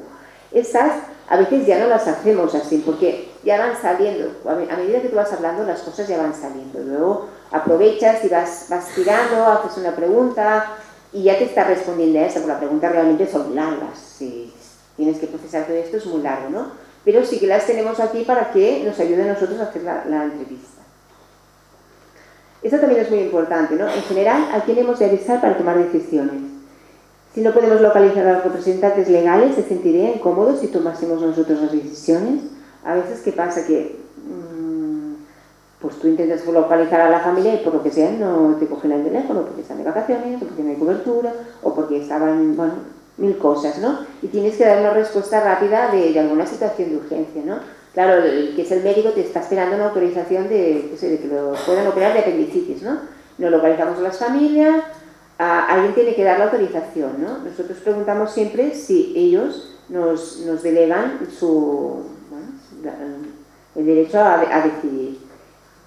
Estas a veces ya no las hacemos así, porque ya van saliendo. A medida que tú vas hablando, las cosas ya van saliendo. Luego aprovechas y vas tirando, haces una pregunta y ya te está respondiendo a esa, porque las preguntas realmente son largas. Si tienes que procesar todo esto, es muy largo, ¿no? Pero sí que las tenemos aquí para que nos ayude a nosotros a hacer la entrevista. Esto también es muy importante, ¿no? En general, ¿a quién hemos de avisar para tomar decisiones? Si no podemos localizar a los representantes legales, ¿se sentirían cómodos si tomásemos nosotros las decisiones? A veces, ¿qué pasa? Que pues tú intentas localizar a la familia y por lo que sea no te cogen el teléfono porque están de vacaciones, o porque no hay cobertura, o porque estaban, bueno, mil cosas, ¿no? Y tienes que dar una respuesta rápida de alguna situación de urgencia, ¿no? Claro, el que es el médico te está esperando una autorización de que lo puedan operar de apendicitis, ¿no? No localizamos a las familias, alguien tiene que dar la autorización, ¿no? Nosotros preguntamos siempre si ellos nos delegan el derecho a decidir.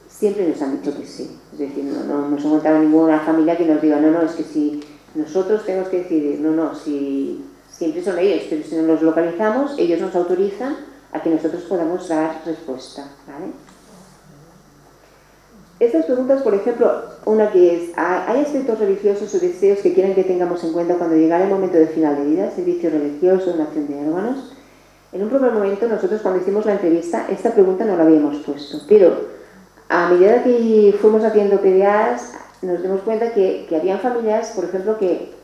Siempre nos han dicho que sí, es decir, no nos ha encontrado ninguna familia que nos diga, no, es que si nosotros tenemos que decidir, si siempre son ellos, pero si no los localizamos, ellos nos autorizan a que nosotros podamos dar respuesta, ¿vale? Estas preguntas, por ejemplo, una que es, ¿hay aspectos religiosos o deseos que quieran que tengamos en cuenta cuando llegara el momento de final de vida, servicio religioso, donación de órganos? En un primer momento, nosotros cuando hicimos la entrevista, esta pregunta no la habíamos puesto, pero a medida que fuimos haciendo PDAs, nos dimos cuenta que habían familias, por ejemplo, que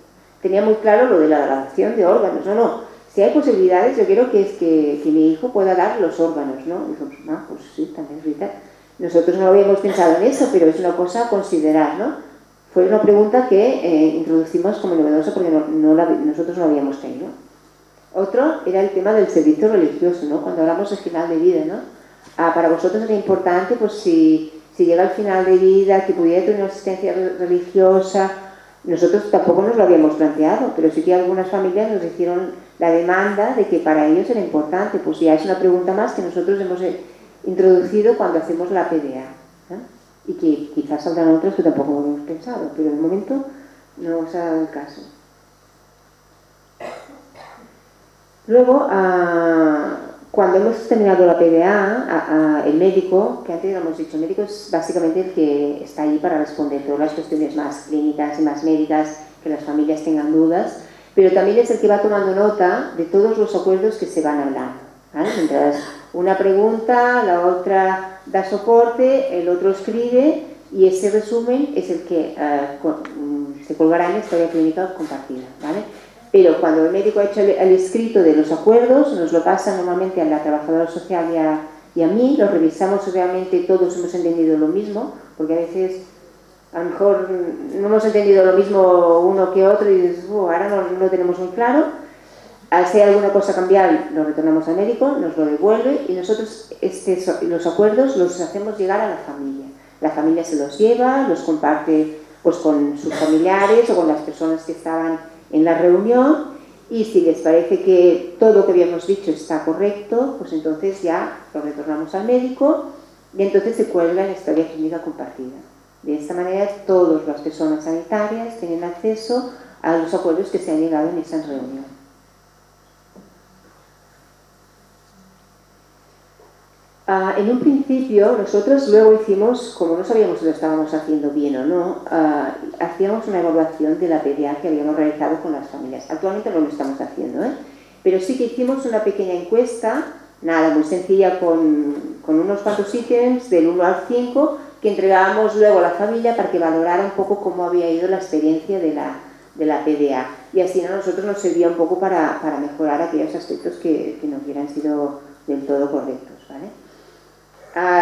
tenían muy claro lo de la donación de órganos. No, si hay posibilidades, yo quiero que mi hijo pueda dar los órganos, ¿no? Y dijimos, pues sí, también es vital. Nosotros no habíamos pensado en eso, pero es una cosa a considerar, ¿no? Fue una pregunta que introducimos como novedosa porque nosotros no habíamos tenido. Otro era el tema del servicio religioso, ¿no? Cuando hablamos de final de vida, ¿no? Para vosotros era importante, pues si llega el final de vida, que pudiera tener una asistencia religiosa. Nosotros tampoco nos lo habíamos planteado, pero sí que algunas familias nos hicieron la demanda de que para ellos era importante. Pues ya es una pregunta más que nosotros hemos introducido cuando hacemos la PDA, ¿no? Y que quizás saldrán otros que tampoco lo hemos pensado, pero de momento no os ha dado el caso. Luego, cuando hemos terminado la PDA, el médico, que antes hemos dicho, el médico es básicamente el que está allí para responder todas las cuestiones más clínicas y más médicas, que las familias tengan dudas, pero también es el que va tomando nota de todos los acuerdos que se van hablando, ¿vale? Mientras una pregunta, la otra da soporte, el otro escribe y ese resumen es el que se colgará en la historia clínica compartida, ¿vale? Pero cuando el médico ha hecho el escrito de los acuerdos, nos lo pasa normalmente a la trabajadora social y a mí, lo revisamos si realmente todos hemos entendido lo mismo, porque a veces a lo mejor no hemos entendido lo mismo uno que otro y dices, ahora no lo tenemos muy claro. Si hay alguna cosa a cambiar, lo retornamos al médico, nos lo devuelve y nosotros los acuerdos los hacemos llegar a la familia. La familia se los lleva, los comparte pues, con sus familiares o con las personas que estaban en la reunión y si les parece que todo lo que habíamos dicho está correcto, pues entonces ya lo retornamos al médico y entonces se cuelga en la historia clínica compartida. De esta manera todas las personas sanitarias tienen acceso a los acuerdos que se han llegado en esa reunión. En un principio, nosotros luego hicimos, como no sabíamos si lo estábamos haciendo bien o no, hacíamos una evaluación de la PDA que habíamos realizado con las familias. Actualmente no lo estamos haciendo, pero sí que hicimos una pequeña encuesta, nada, muy sencilla, con unos cuantos ítems del 1 al 5, que entregábamos luego a la familia para que valorara un poco cómo había ido la experiencia de la PDA. Y así a nosotros nos servía un poco para mejorar aquellos aspectos que no hubieran sido del todo correctos, ¿vale?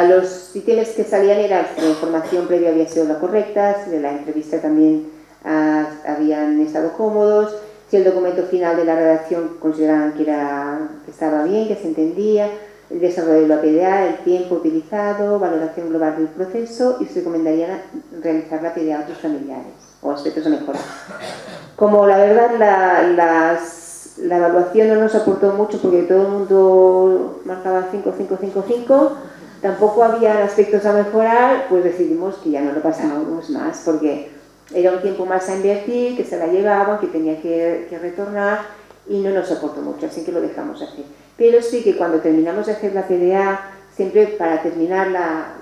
Los ítems que salían era si la información previa había sido la correcta, si de la entrevista también habían estado cómodos, si el documento final de la redacción consideraban que estaba bien, que se entendía, el desarrollo de la PDA, el tiempo utilizado, valoración global del proceso, y se recomendaría realizar la PDA a otros familiares o aspectos a mejorar. Como la verdad la evaluación no nos aportó mucho porque todo el mundo marcaba 5, 5, 5, 5, tampoco había aspectos a mejorar, pues decidimos que ya no lo pasábamos más porque era un tiempo más a invertir, que se la llevaban, que tenía que retornar y no nos aportó mucho, así que lo dejamos hacer. Pero sí que cuando terminamos de hacer la PDA, siempre para terminar la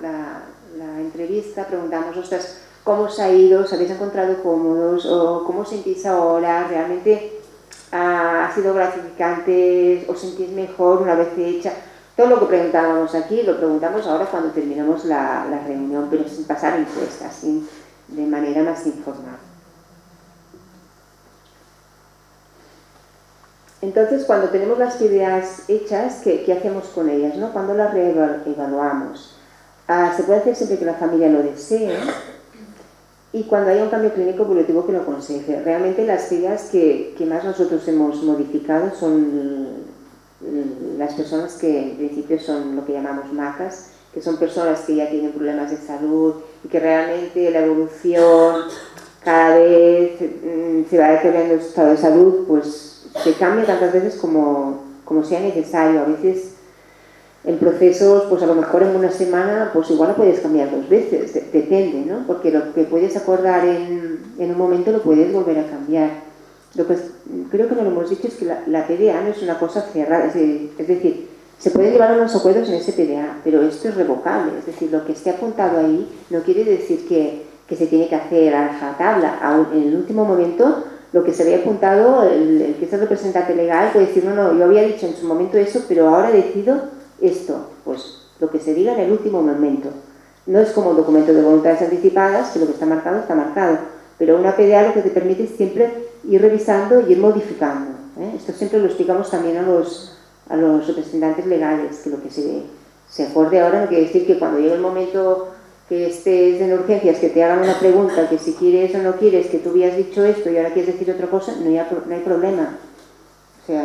entrevista preguntamos, ostras, ¿cómo os ha ido? ¿Os habéis encontrado cómodos? ¿O cómo os sentís ahora? ¿Realmente ha sido gratificante? ¿Os sentís mejor una vez hecha? Todo lo que preguntábamos aquí lo preguntamos ahora cuando terminamos la reunión, pero sin pasar encuestas, de manera más informal. Entonces, cuando tenemos las ideas hechas, ¿qué hacemos con ellas, ¿no? Cuando las reevaluamos. Se puede hacer siempre que la familia lo desee y cuando haya un cambio clínico evolutivo que lo aconseje. Realmente las ideas que más nosotros hemos modificado son las personas que en principio son lo que llamamos macas, que son personas que ya tienen problemas de salud y que realmente la evolución cada vez se va deteriorando su estado de salud, pues se cambia tantas veces como sea necesario. A veces el proceso, pues a lo mejor en una semana, pues igual lo puedes cambiar 2 veces, depende, ¿no? Porque lo que puedes acordar en un momento lo puedes volver a cambiar. Lo que creo que no lo hemos dicho es que la PDA no es una cosa cerrada, es decir, se pueden llevar unos acuerdos en ese PDA, pero esto es revocable, es decir, lo que esté apuntado ahí no quiere decir que se tiene que hacer a rajatabla. En el último momento, lo que se había apuntado, el que es el representante legal puede decir, no, yo había dicho en su momento eso, pero ahora decido esto. Pues lo que se diga en el último momento. No es como un documento de voluntades anticipadas, que lo que está marcado, pero una PDA lo que te permite es siempre ir revisando y ir modificando. Esto siempre lo explicamos también a los representantes legales, que lo que se acuerde ahora no quiere decir que cuando llegue el momento que estés en urgencias, que te hagan una pregunta, que si quieres o no quieres, que tú habías dicho esto y ahora quieres decir otra cosa, no hay problema. O sea,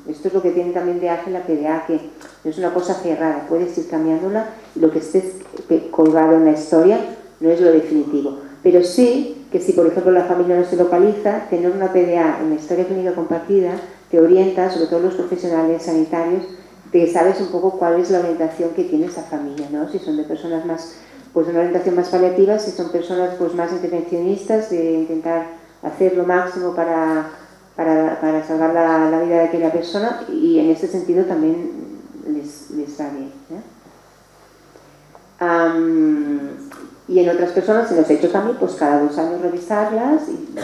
esto es lo que tiene también de ágil la PDA, que no es una cosa cerrada, puedes ir cambiándola y lo que estés colgado en la historia no es lo definitivo. Pero sí que si, por ejemplo, la familia no se localiza, tener una PDA en la historia clínica compartida te orienta, sobre todo los profesionales sanitarios, que sabes un poco cuál es la orientación que tiene esa familia, ¿no? Si son de personas más, pues una orientación más paliativa, si son personas pues más intervencionistas, de intentar hacer lo máximo para salvar la vida de aquella persona, y en ese sentido también les va bien. Y en otras personas, en los hechos también, pues cada 2 años revisarlas, y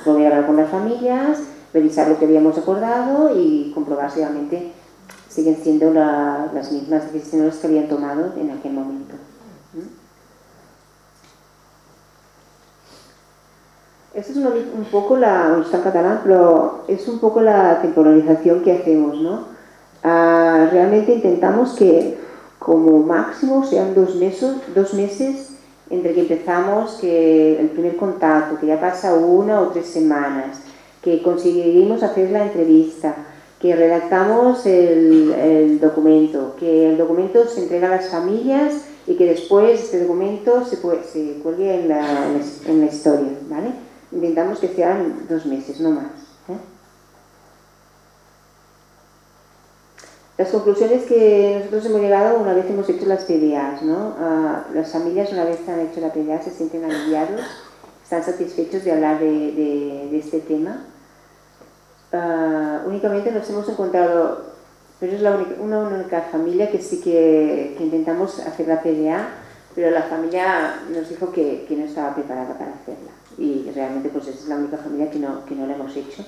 volver a hablar con las familias, revisar lo que habíamos acordado y comprobar si realmente siguen siendo las mismas decisiones que habían tomado en aquel momento. Esto es un poco está en catalán, pero es un poco la temporalización que hacemos, ¿no? Realmente intentamos que como máximo sean 2 meses entre que empezamos, que el primer contacto, que ya pasa 1 o 3 semanas, que conseguimos hacer la entrevista, que redactamos el documento, que el documento se entrega a las familias y que después este documento se cuelgue en la historia, ¿vale? Intentamos que sean 2 meses, no más. Las conclusiones que nosotros hemos llegado una vez hemos hecho las PDAs, ¿no? Las familias una vez han hecho la PDA se sienten aliviados, están satisfechos de hablar de este tema. Únicamente nos hemos encontrado, pero es una única familia que sí que intentamos hacer la PDA, pero la familia nos dijo que no estaba preparada para hacerla, y realmente pues es la única familia que no la hemos hecho.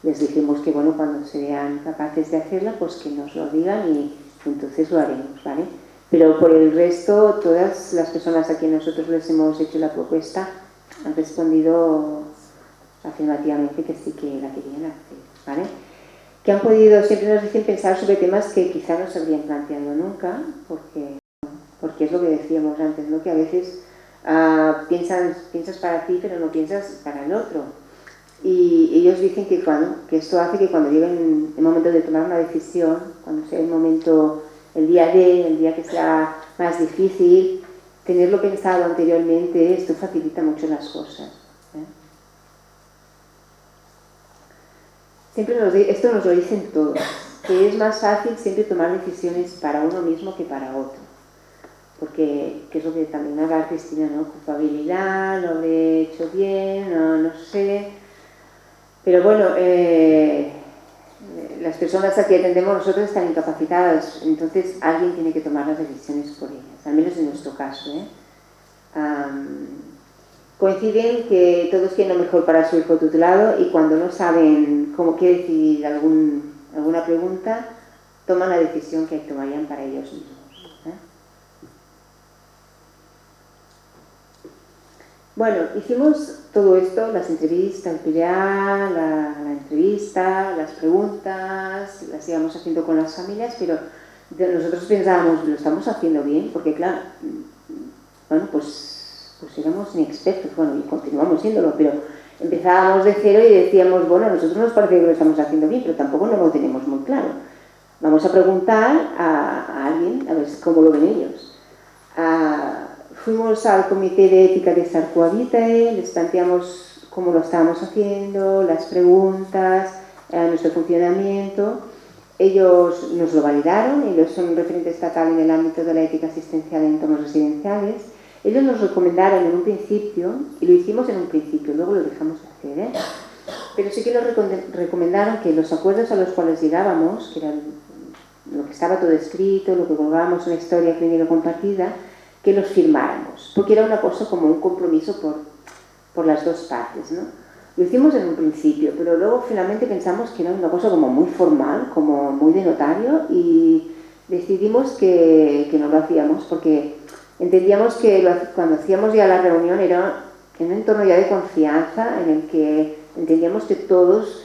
Les dijimos que bueno, cuando sean capaces de hacerla, pues que nos lo digan y entonces lo haremos, ¿vale? Pero por el resto, todas las personas a quien nosotros les hemos hecho la propuesta han respondido afirmativamente que sí que la querían hacer, ¿vale? Que han podido, siempre nos dicen, pensar sobre temas que quizá no se habrían planteado nunca, porque es lo que decíamos antes, ¿no? Que a veces piensas para ti, pero no piensas para el otro. Y ellos dicen que esto hace que cuando llegue el momento de tomar una decisión, cuando sea el momento el día D, el día que sea más difícil, tenerlo pensado anteriormente, esto facilita mucho las cosas. Esto nos lo dicen todos, que es más fácil siempre tomar decisiones para uno mismo que para otro. Porque, que es lo que también habla Cristina, ¿no? Culpabilidad, lo habré hecho bien, no sé. Pero bueno, las personas a que atendemos nosotros están incapacitadas, entonces alguien tiene que tomar las decisiones por ellas, al menos en nuestro caso. Coinciden que todos quieren lo mejor para su hijo tutelado y cuando no saben cómo quiere decidir alguna pregunta, toman la decisión que tomarían para ellos mismos. Bueno, hicimos todo esto, las entrevistas, el PDA, la entrevista, las preguntas, las íbamos haciendo con las familias, pero nosotros pensábamos, lo estamos haciendo bien, porque claro, bueno, pues éramos inexpertos, bueno, y continuamos siéndolo, pero empezábamos de cero y decíamos, bueno, a nosotros nos parece que lo estamos haciendo bien, pero tampoco no lo tenemos muy claro. Vamos a preguntar a alguien, a ver cómo lo ven ellos. Fuimos al comité de ética de Sarco Vitae, les planteamos cómo lo estábamos haciendo, las preguntas, nuestro funcionamiento. Ellos nos lo validaron, ellos son un referente estatal en el ámbito de la ética asistencial en entornos residenciales. Ellos nos recomendaron en un principio, y lo hicimos en un principio, luego lo dejamos de hacer, pero sí que nos recomendaron que los acuerdos a los cuales llegábamos, que eran lo que estaba todo escrito, lo que colgábamos, una historia clínica compartida, que los firmáramos, porque era una cosa como un compromiso por las dos partes, ¿no? Lo hicimos en un principio, pero luego finalmente pensamos que era una cosa como muy formal, como muy de notario, y decidimos que no lo hacíamos, porque entendíamos que cuando hacíamos ya la reunión era en un entorno ya de confianza, en el que entendíamos que todos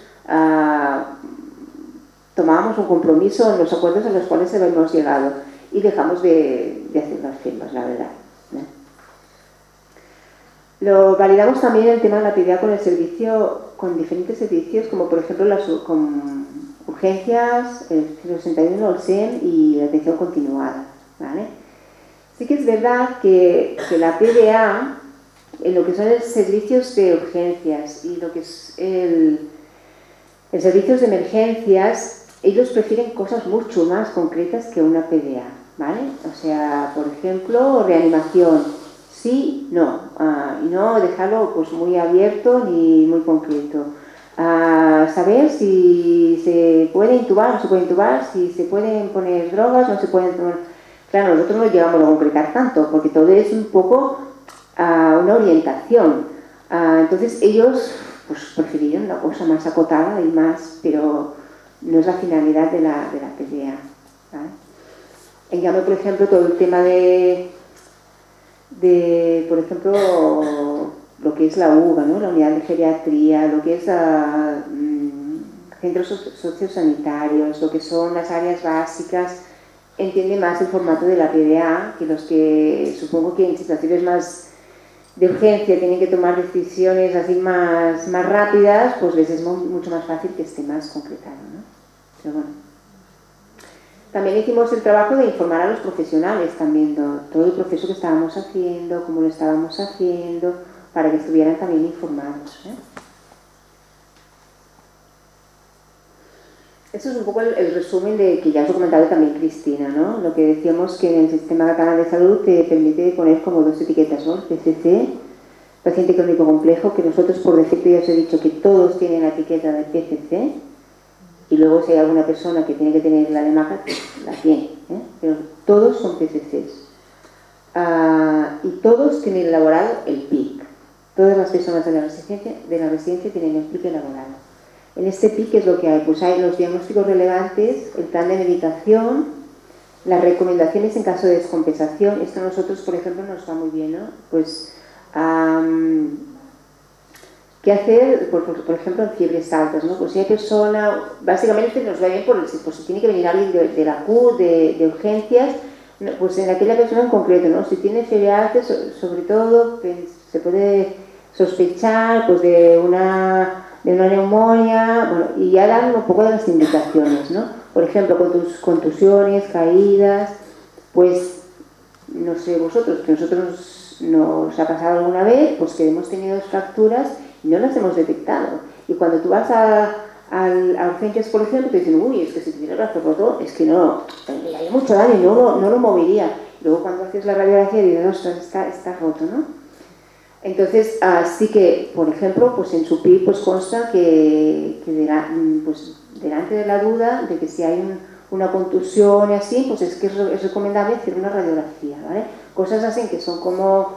tomábamos un compromiso en los acuerdos a los cuales habíamos llegado, y dejamos de hacer las firmas, la verdad. Lo validamos también el tema de la PDA con el servicio, con diferentes servicios, como por ejemplo con urgencias, el 061, el SEM y la atención continuada, ¿vale? Sí que es verdad que la PDA, en lo que son los servicios de urgencias y lo que es el servicios de emergencias, ellos prefieren cosas mucho más concretas que una PDA, ¿vale? O sea, por ejemplo, reanimación, sí, no, y no dejarlo pues muy abierto ni muy concreto. Saber si se puede intubar o no se puede intubar, si se pueden poner drogas o no se pueden tomar. Claro, nosotros no llegamos a concretar tanto, porque todo es un poco una orientación. Entonces ellos pues prefirieron una cosa más acotada y más, pero no es la finalidad de la PDA, ¿vale? En cambio, por ejemplo, todo el tema de por ejemplo, lo que es la UGA, ¿no? La unidad de geriatría, lo que es centros sociosanitarios, lo que son las áreas básicas, entiende más el formato de la PDA que los que supongo que en situaciones más de urgencia tienen que tomar decisiones así más rápidas, pues les es mucho más fácil que esté más concretado, ¿no? Pero bueno. También hicimos el trabajo de informar a los profesionales también, todo el proceso que estábamos haciendo, cómo lo estábamos haciendo, para que estuvieran también informados, Eso es un poco el resumen de que ya os he comentado también Cristina, ¿no? Lo que decíamos que en el sistema catalán de salud te permite poner como dos etiquetas, ¿no? El PCC, paciente crónico complejo, que nosotros por defecto ya os he dicho que todos tienen la etiqueta del PCC, y luego si hay alguna persona que tiene que tener la de MACA, la tiene, pero todos son PCCs. Y todos tienen elaborado el PIC. Todas las personas de la residencia tienen el PIC elaborado. En este PIC, ¿qué es lo que hay? Pues hay los diagnósticos relevantes, el plan de medicación, las recomendaciones en caso de descompensación. Esto a nosotros, por ejemplo, nos va muy bien, ¿no? Pues, ¿qué hacer, por ejemplo, en fiebres altas, ¿no? Pues si hay persona, básicamente nos va bien por si tiene que venir alguien de la CUT, de urgencias, pues en aquella persona en concreto, ¿no? Si tiene fiebre alta, sobre todo, pues, se puede sospechar pues de de una neumonía, bueno, y ya dan un poco de las indicaciones, ¿no? Por ejemplo, contusiones, caídas, pues no sé vosotros, que nosotros nos ha pasado alguna vez, pues que hemos tenido fracturas y no las hemos detectado. Y cuando tú vas a urgencias, por ejemplo, te dicen, uy, es que si te tiene el brazo roto, es que no, le haría mucho daño, no lo movería. Luego cuando haces la radiografía dices, ostras, está roto, ¿no? Entonces, sí que, por ejemplo, pues en su PIB pues consta que pues, delante de la duda de que si hay una contusión y así, pues es que es recomendable hacer una radiografía, ¿vale? Cosas así que son como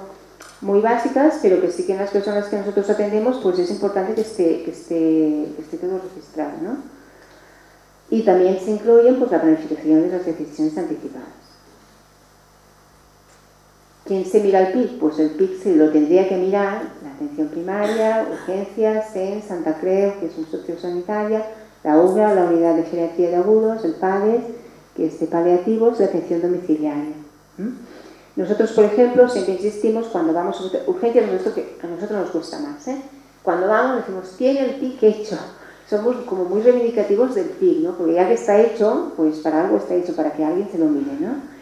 muy básicas, pero que sí que en las personas que nosotros atendemos, pues es importante que esté todo registrado, ¿no? Y también se incluyen pues la planificación de las decisiones anticipadas. ¿Quién se mira el PIC? Pues el PIC se lo tendría que mirar la atención primaria, urgencias, SEN, Santa Creu, que es un sociosanitaria, la UGRA, la unidad de geriatría de agudos, el PADES, que es de paliativos, la atención domiciliaria. Nosotros, por ejemplo, siempre insistimos cuando vamos a urgencias, a nosotros nos cuesta más, ¿eh? Cuando vamos decimos, ¿tiene el PIC hecho? Somos como muy reivindicativos del PIC, ¿no? Porque ya que está hecho, pues para algo está hecho, para que alguien se lo mire, ¿no?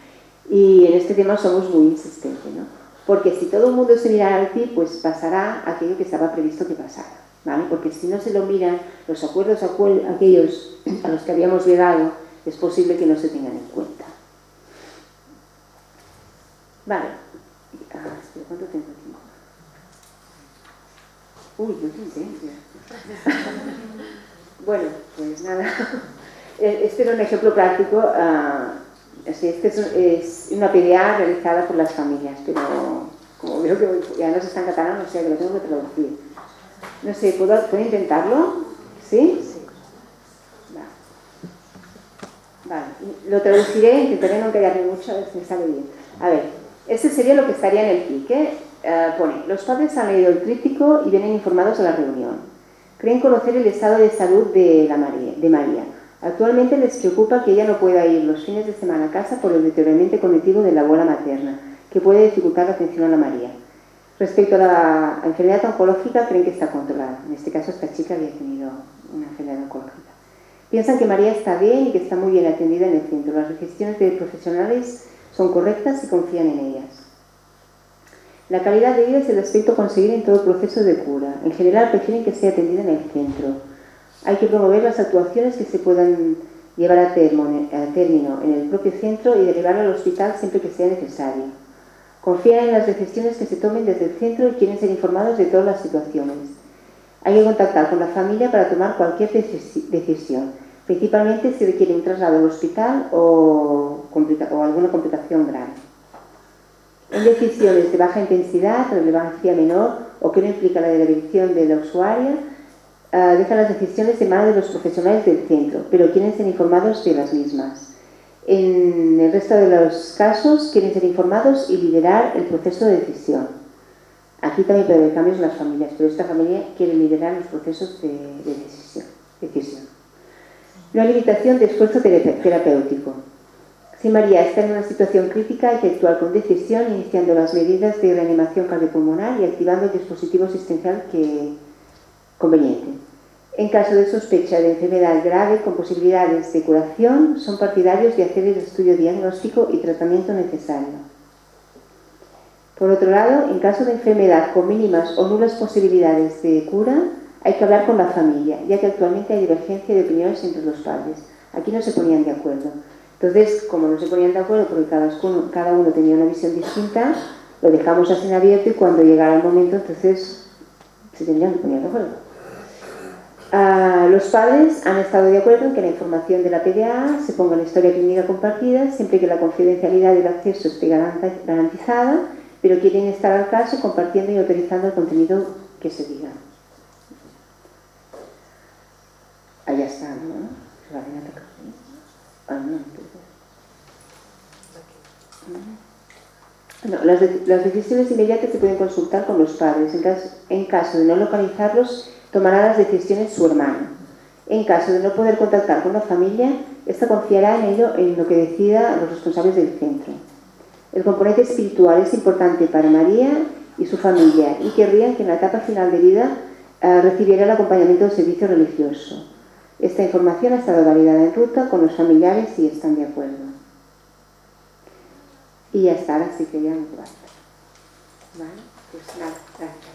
Y en este tema somos muy insistentes, ¿no? Porque si todo el mundo se mirara al PIB, pues pasará aquello que estaba previsto que pasara, ¿vale? Porque si no se lo miran, los acuerdos aquellos a los que habíamos llegado, es posible que no se tengan en cuenta. Vale. Espera, ¿cuánto tiempo tengo? Uy, yo tengo. Bueno, pues nada. Este era un ejemplo práctico. Este es una PDA realizada por las familias, pero como veo que ya no se está en catalán, o sea que lo tengo que traducir. No sé, ¿puedo intentarlo? ¿Sí? Sí. Vale, lo traduciré, intentaré no callarme mucho, a ver si me sale bien. A ver, este sería lo que estaría en el PIC, ¿eh? Pone, los padres han leído el tríptico y vienen informados a la reunión. Creen conocer el estado de salud de María. Actualmente les preocupa que ella no pueda ir los fines de semana a casa por el deterioramiento cognitivo de la abuela materna, que puede dificultar la atención a la María. Respecto a la enfermedad oncológica, creen que está controlada. En este caso, esta chica había tenido una enfermedad oncológica. Piensan que María está bien y que está muy bien atendida en el centro. Las gestiones de profesionales son correctas y confían en ellas. La calidad de vida es el aspecto a conseguir en todo el proceso de cura. En general, prefieren que sea atendida en el centro. Hay que promover las actuaciones que se puedan llevar a término en el propio centro y derivarlo al hospital siempre que sea necesario. Confían en las decisiones que se tomen desde el centro y quieren ser informados de todas las situaciones. Hay que contactar con la familia para tomar cualquier decisión, principalmente si requiere un traslado al hospital o alguna complicación grave. En decisiones de baja intensidad, relevancia menor o que no implica la dirección de la usuaria, dejan las decisiones en manos de los profesionales del centro, pero quieren ser informados de las mismas. En el resto de los casos, quieren ser informados y liderar el proceso de decisión. Aquí también puede haber cambios en las familias, pero esta familia quiere liderar los procesos de decisión. No hay limitación de esfuerzo terapéutico. Si María está en una situación crítica, hay que actuar con decisión, iniciando las medidas de reanimación cardiopulmonar y activando el dispositivo asistencial conveniente. En caso de sospecha de enfermedad grave con posibilidades de curación, son partidarios de hacer el estudio diagnóstico y tratamiento necesario. Por otro lado, en caso de enfermedad con mínimas o nulas posibilidades de cura, hay que hablar con la familia, ya que actualmente hay divergencia de opiniones entre los padres. Aquí no se ponían de acuerdo. Entonces, como no se ponían de acuerdo porque cada uno tenía una visión distinta, lo dejamos así en abierto y cuando llegara el momento, entonces se tendrían que poner de acuerdo. Los padres han estado de acuerdo en que la información de la PDA se ponga en la historia clínica compartida siempre que la confidencialidad del acceso esté garantizada, pero quieren estar al caso compartiendo y autorizando el contenido que se diga. Allá está, ¿no? Las decisiones inmediatas se pueden consultar con los padres. En caso de no localizarlos, tomará las decisiones su hermano. En caso de no poder contactar con la familia, esta confiará en ello en lo que decida los responsables del centro. El componente espiritual es importante para María y su familia y querrían que en la etapa final de vida recibirá el acompañamiento del servicio religioso. Esta información ha estado validada en ruta con los familiares y están de acuerdo. Y ya está, así que ya no basta. Vale, pues nada, gracias.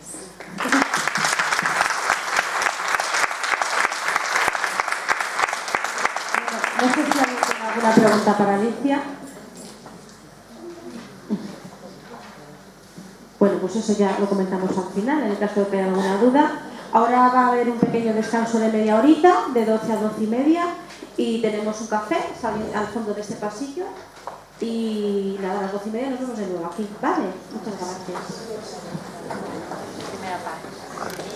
No sé si alguien tiene alguna pregunta para Alicia. Bueno, pues eso ya lo comentamos al final, en el caso de que haya alguna duda. Ahora va a haber un pequeño descanso de media horita, de 12 a 12 y media, y tenemos un café al fondo de este pasillo. Y nada, a las 12 y media nos vemos de nuevo aquí. Vale, muchas gracias. Primera parte.